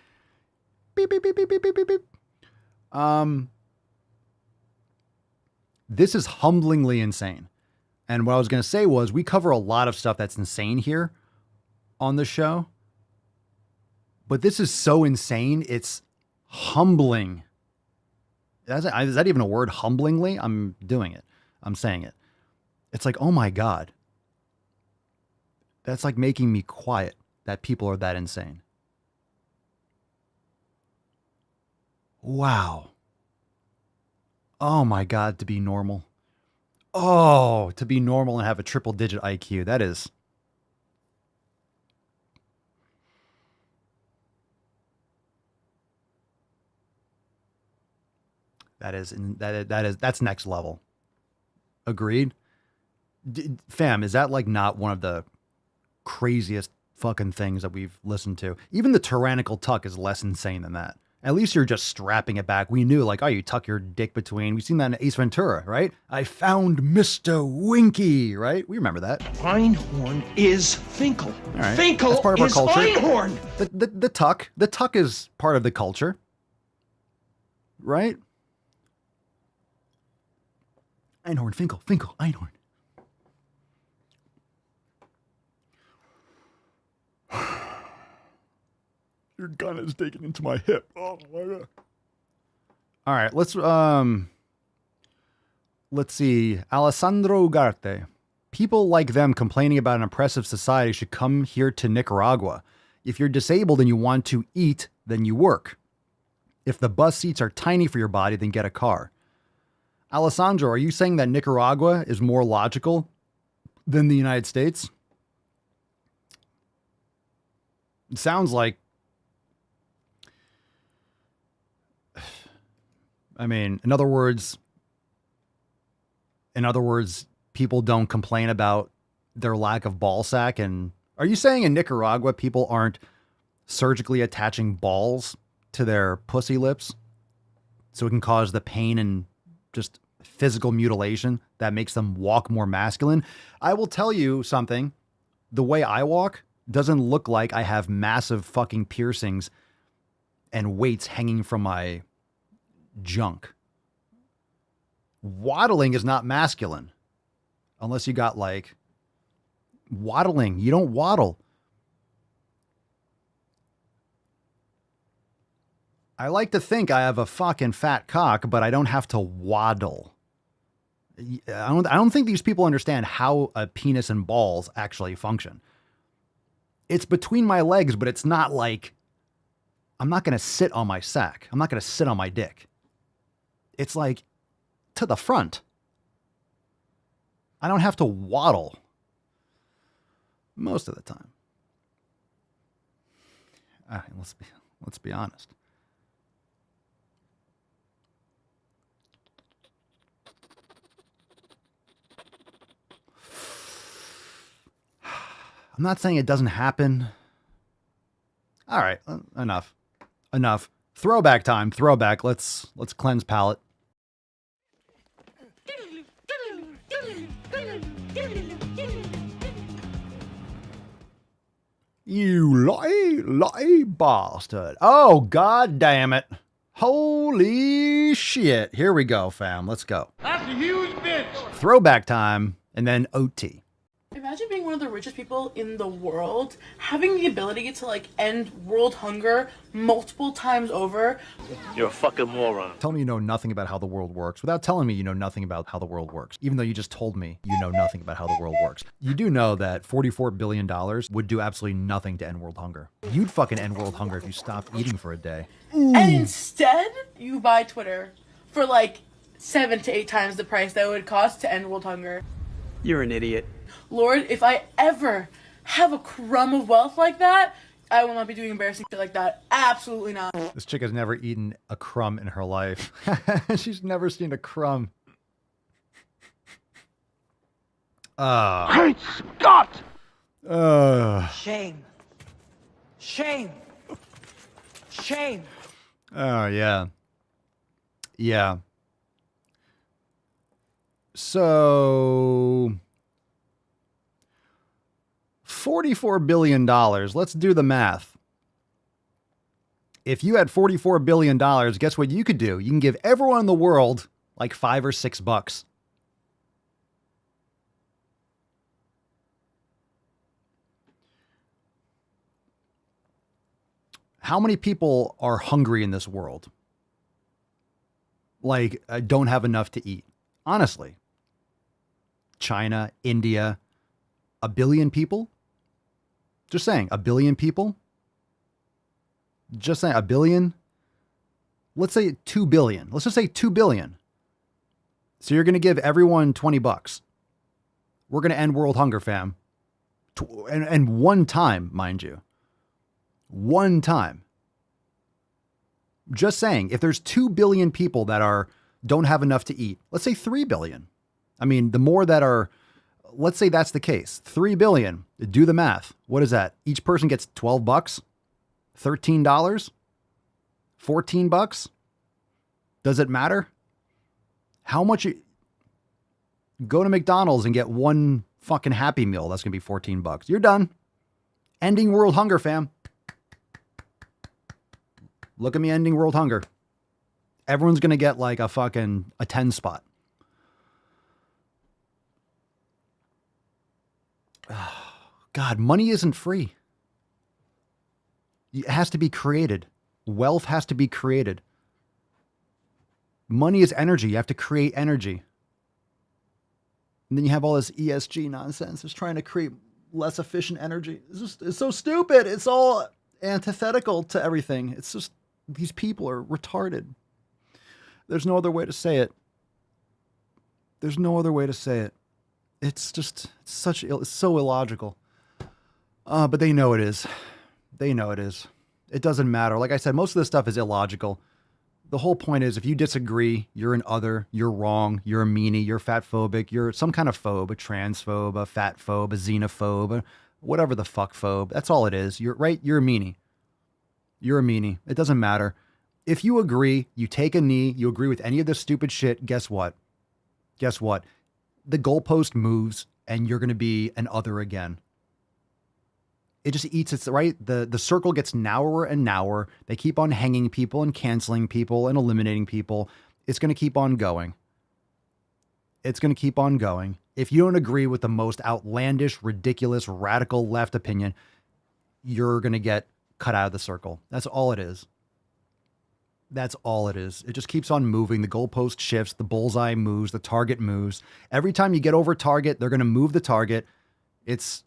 Beep, beep, beep, beep, beep, beep, beep, beep. This is humblingly insane. And what I was going to say was we cover a lot of stuff that's insane here on the show. But this is so insane. It's humbling. Is that even a word? Humblingly? I'm doing it. I'm saying it. It's like, oh my God. That's like making me quiet that people are that insane. Wow. Oh my God, to be normal. Oh, to be normal and have a triple digit IQ. That is. That's next level. Agreed. Fam, is that like not one of the craziest fucking things that we've listened to? Even the tyrannical tuck is less insane than that. At least you're just strapping it back. We knew, like, oh, you tuck your dick between. We've seen that in Ace Ventura, right? I found Mr. Winky, right? We remember that. Einhorn is Finkel. All right. Finkel That's part of our is culture. Einhorn. The tuck. The tuck is part of the culture. Right? Einhorn, Finkel, Einhorn. Your gun is digging into my hip. Oh my God. All right, let's see. Alessandro Ugarte. People like them complaining about an oppressive society should come here to Nicaragua. If you're disabled and you want to eat, then you work. If the bus seats are tiny for your body, then get a car. Alessandro, are you saying that Nicaragua is more logical than the United States? It sounds like, I mean, in other words, people don't complain about their lack of ball sack. And are you saying in Nicaragua, people aren't surgically attaching balls to their pussy lips so it can cause the pain and just physical mutilation that makes them walk more masculine? I will tell you something. The way I walk doesn't look like I have massive fucking piercings and weights hanging from my junk. Waddling is not masculine. Unless you got like waddling. You don't waddle. I like to think I have a fucking fat cock, but I don't have to waddle. I don't think these people understand how a penis and balls actually function. It's between my legs, but it's not like I'm not going to sit on my sack. I'm not going to sit on my dick. It's like to the front. I don't have to waddle most of the time. Let's be honest. I'm not saying it doesn't happen. All right, enough. Throwback time. Throwback. Let's cleanse palate. You lie bastard. Oh, god damn it. Holy shit. Here we go, fam. Let's go. That's a huge bitch. Throwback time and then OT. Imagine being one of the richest people in the world, having the ability to like end world hunger multiple times over. You're a fucking moron. Tell me you know nothing about how the world works without telling me you know nothing about how the world works, even though you just told me you know nothing about how the world works. You do know that $44 billion would do absolutely nothing to end world hunger. You'd fucking end world hunger if you stopped eating for a day. And instead, you buy Twitter for like 7 to 8 times the price that it would cost to end world hunger. You're an idiot. Lord, if I ever have a crumb of wealth like that, I will not be doing embarrassing shit like that. Absolutely not. This chick has never eaten a crumb in her life. She's never seen a crumb. Great Scott! Shame. Shame. Shame. Oh, yeah. Yeah. So... $44 billion. Let's do the math. If you had $44 billion, guess what you could do? You can give everyone in the world like $5 or $6. How many people are hungry in this world? Like, don't have enough to eat. Honestly. China, India, 1 billion people? Just saying, 1 billion people? Just saying, 1 billion? Let's say 2 billion. Let's just say 2 billion. So you're going to give everyone $20. We're going to end world hunger, fam. And one time, mind you. One time. Just saying, if there's 2 billion people that don't have enough to eat, let's say 3 billion. I mean, the more that are... Let's say that's the case. 3 billion. Do the math. What is that? Each person gets $12? $13? $14? Does it matter? How much? Go to McDonald's and get one fucking Happy Meal. That's going to be $14. You're done. Ending world hunger, fam. Look at me ending world hunger. Everyone's going to get like a 10 spot. God, money isn't free. It has to be created. Wealth has to be created. Money is energy. You have to create energy. And then you have all this ESG nonsense. It's trying to create less efficient energy. It's so stupid. It's all antithetical to everything. It's just, these people are retarded. There's no other way to say it. There's no other way to say it. It's just it's so illogical. But they know it is. They know it is. It doesn't matter. Like I said, most of this stuff is illogical. The whole point is if you disagree, you're an other, you're wrong, you're a meanie, you're fatphobic, you're some kind of phobe, a transphobe, a fatphobe, a xenophobe, whatever the fuck phobe. That's all it is. You're right. You're a meanie. You're a meanie. It doesn't matter. If you agree, you take a knee, you agree with any of this stupid shit, guess what? Guess what? The goalpost moves and you're going to be an other again. It just eats its right. The circle gets narrower and narrower. They keep on hanging people and canceling people and eliminating people. It's going to keep on going. It's going to keep on going. If you don't agree with the most outlandish, ridiculous, radical left opinion, you're going to get cut out of the circle. That's all it is. That's all it is. It just keeps on moving. The goalpost shifts. The bullseye moves. The target moves. Every time you get over target, they're going to move the target. It's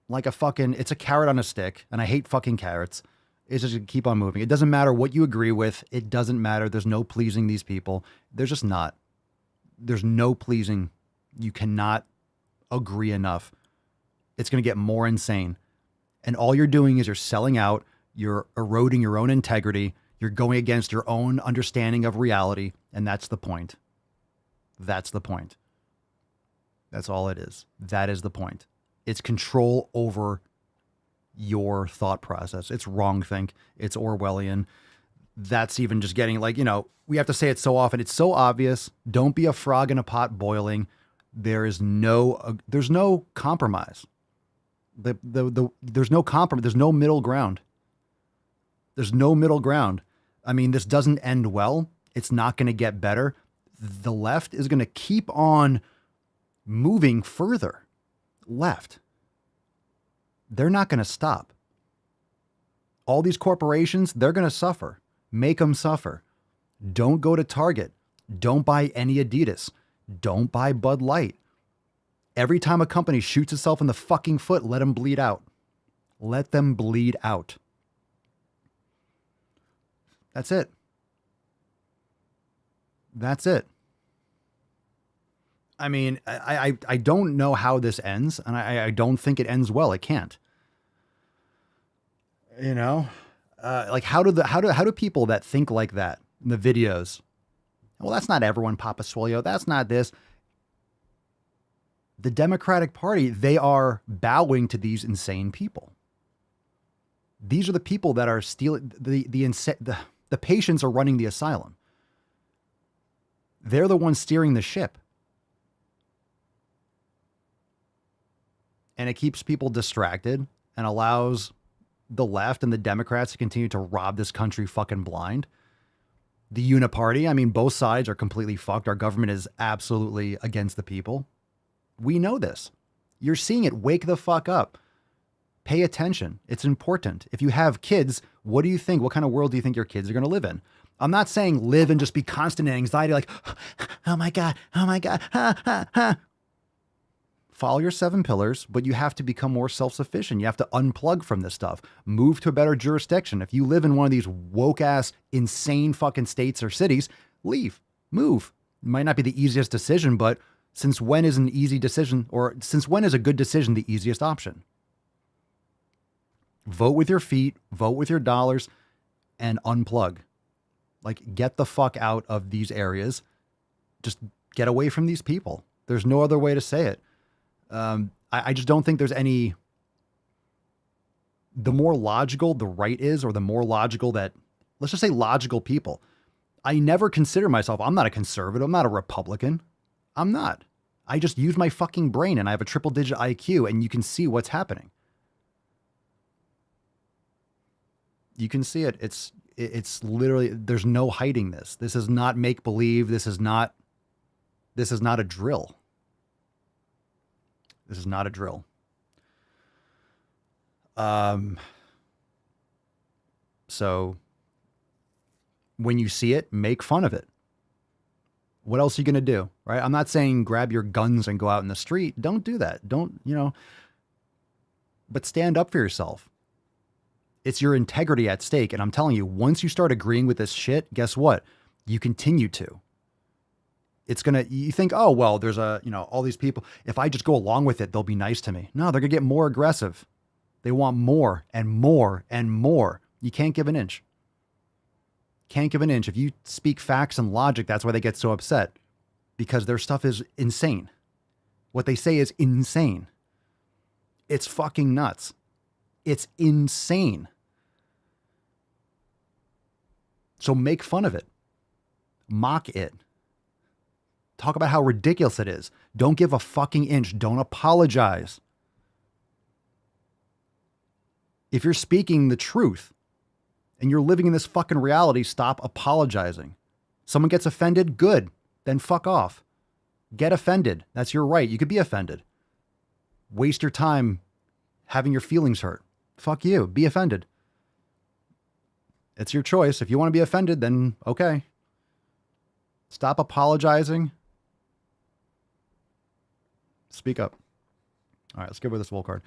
like it's a carrot on a stick. And I hate fucking carrots. It's just going to keep on moving. It doesn't matter what you agree with. It doesn't matter. There's no pleasing these people. There's just not. There's no pleasing. You cannot agree enough. It's going to get more insane. And all you're doing is you're selling out. You're eroding your own integrity. You're going against your own understanding of reality. And that's the point. That's the point. That's all it is. That is the point. It's control over your thought process. It's wrongthink. It's Orwellian. That's even just getting like, we have to say it so often. It's so obvious. Don't be a frog in a pot boiling. There's no compromise. There's no compromise. There's no middle ground. There's no middle ground. I mean, this doesn't end well. It's not going to get better. The left is going to keep on moving further left. They're not going to stop. All these corporations, they're going to suffer. Make them suffer. Don't go to Target. Don't buy any Adidas. Don't buy Bud Light. Every time a company shoots itself in the fucking foot, let them bleed out. Let them bleed out. That's it. That's it. I mean, I don't know how this ends, and I don't think it ends well. It can't. Like how do people that think like that in the videos? Well, that's not everyone, Papa Swolio. That's not this. The Democratic Party, they are bowing to these insane people. These are the people that are stealing the patients are running the asylum. They're the ones steering the ship. And it keeps people distracted and allows the left and the Democrats to continue to rob this country fucking blind. The uniparty, I mean, both sides are completely fucked. Our government is absolutely against the people. We know this. You're seeing it. Wake the fuck up. Pay attention. It's important. If you have kids, what do you think? What kind of world do you think your kids are going to live in? I'm not saying live and just be constant in anxiety like, oh my God, ha, ha, ha. Follow your 7 pillars, but you have to become more self-sufficient. You have to unplug from this stuff. Move to a better jurisdiction. If you live in one of these woke-ass, insane fucking states or cities, leave. Move. It might not be the easiest decision, but since when is an easy decision, or since when is a good decision the easiest option? Vote with your feet, vote with your dollars, and unplug. Like, get the fuck out of these areas. Just get away from these people. There's no other way to say it. I just don't think there's any... The more logical the right is, or the more logical that... Let's just say logical people. I never consider myself... I'm not a conservative. I'm not a Republican. I'm not. I just use my fucking brain, and I have a triple-digit IQ, and you can see what's happening. You can see it. It's literally... There's no hiding this. This is not make-believe. This is not a drill. This is not a drill. So when you see it, make fun of it. What else are you going to do? Right? I'm not saying grab your guns and go out in the street. Don't do that. Don't, but stand up for yourself. It's your integrity at stake. And I'm telling you, once you start agreeing with this shit, guess what? You continue to. You think, oh, well, there's all these people. If I just go along with it, they'll be nice to me. No, they're going to get more aggressive. They want more and more and more. You can't give an inch. Can't give an inch. If you speak facts and logic, that's why they get so upset. Because their stuff is insane. What they say is insane. It's fucking nuts. It's insane. So make fun of it. Mock it. Talk about how ridiculous it is. Don't give a fucking inch. Don't apologize. If you're speaking the truth and you're living in this fucking reality, stop apologizing. Someone gets offended, good. Then fuck off. Get offended. That's your right. You could be offended. Waste your time having your feelings hurt. Fuck you. Be offended. It's your choice. If you want to be offended, then okay. Stop apologizing. Speak up. All right, let's go with this Swole card.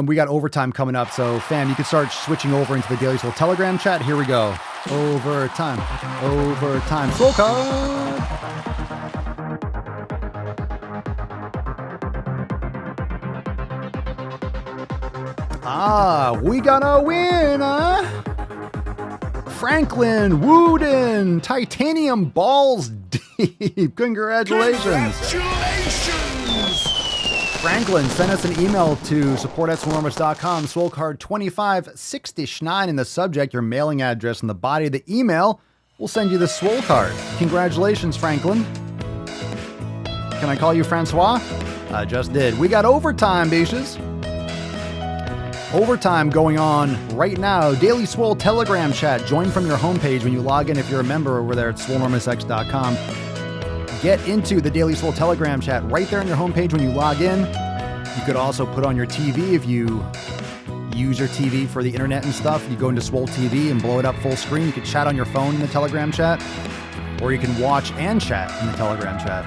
We got overtime coming up, so fam, you can start switching over into the Daily Swole Telegram chat. Here we go. Overtime. Swole card. We got a winner! Franklin Wooden, Titanium Balls Deep. Congratulations! Franklin, send us an email to support@swolenormous.com, swole card 2569 in the subject, your mailing address in the body of the email. We'll send you the swole card. Congratulations, Franklin. Can I call you Francois? I just did. We got overtime, beaches. Overtime going on right now. Daily Swole Telegram chat. Join from your homepage when you log in if you're a member over there at swolenormousx.com. Get into the Daily Swole Telegram chat right there on your homepage when you log in. You could also put on your TV if you use your TV for the internet and stuff. You go into Swole TV and blow it up full screen. You can chat on your phone in the Telegram chat, or you can watch and chat in the Telegram chat.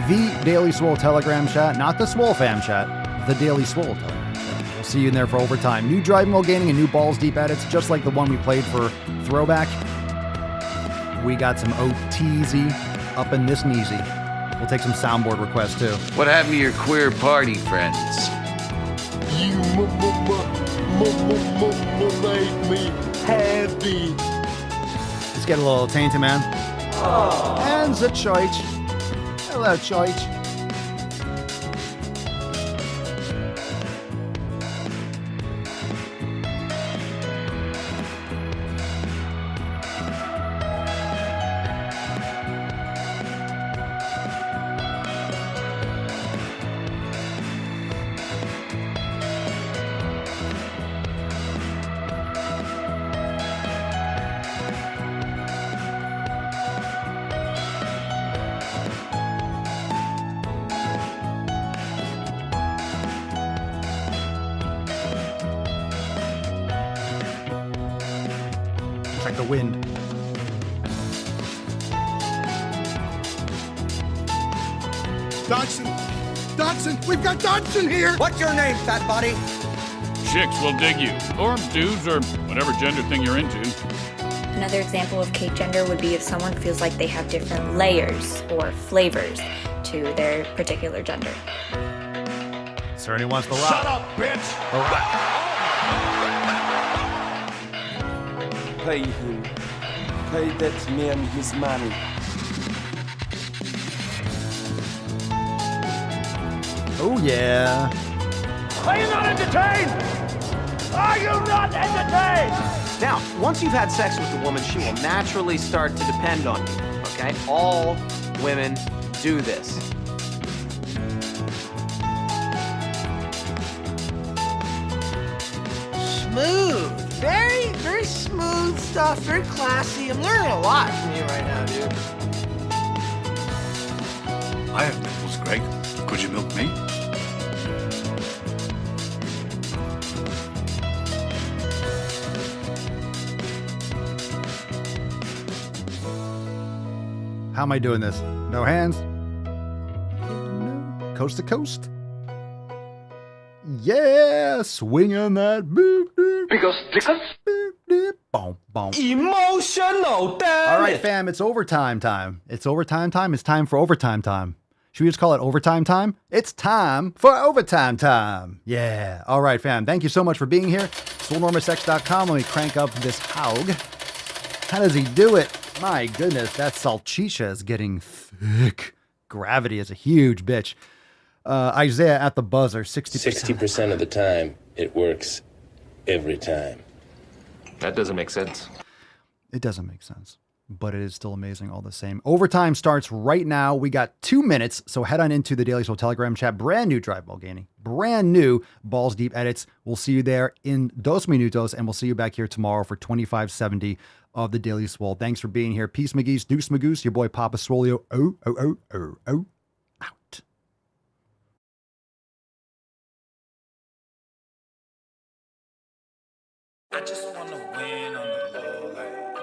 The Daily Swole Telegram chat, not the Swole Fam chat, the Daily Swole Telegram chat. We'll see you in there for overtime. New driving while gaining and new balls deep edits, just like the one we played for Throwback. We got some OTZ up in this kneesy. We'll take some soundboard requests too. What happened to your queer party friends? You made me happy. Let's get a little tainted, man. And the church. Hello, church. Check the wind. Dodson! Dodson! We've got Dodson here! What's your name, fat body? Chicks will dig you, or dudes, or whatever gender thing you're into. Another example of kink gender would be if someone feels like they have different layers or flavors to their particular gender. Cerny wants the rock. Shut up, bitch! The rock. Pay him. Pay that man his money. Oh, yeah. Are you not entertained? Are you not entertained? Now, once you've had sex with a woman, she will naturally start to depend on you, okay? All women do this. Smooth. Very, very smooth stuff. Very classy. I'm learning a lot from you right now, dude. I have nipples, Greg. Could you milk me? How am I doing this? No hands? No. Coast to coast? Yeah! Swinging that boop, boop. Because Boom, boom. Emotional, damn All right, fam, it's overtime time. It's overtime time. It's time for overtime time. Should we just call it overtime time? It's time for overtime time. Yeah. All right, fam. Thank you so much for being here. SwoleNormousX.com. Let me crank up this haug. How does he do it? My goodness, that salchicha is getting thick. Gravity is a huge bitch. Isaiah at the buzzer, 60%. 60% of the time, it works every time. That doesn't make sense. It doesn't make sense, but it is still amazing all the same. Overtime starts right now. We got 2 minutes, so head on into the Daily Swole Telegram chat. Brand new Drive Ball Gaining. Brand new Balls Deep edits. We'll see you there in 2 minutos, and we'll see you back here tomorrow for 2570 of the Daily Swole. Thanks for being here. Peace, McGee's, Deuce Magoose, your boy Papa Swolio. Out. I just wanna win on the low, like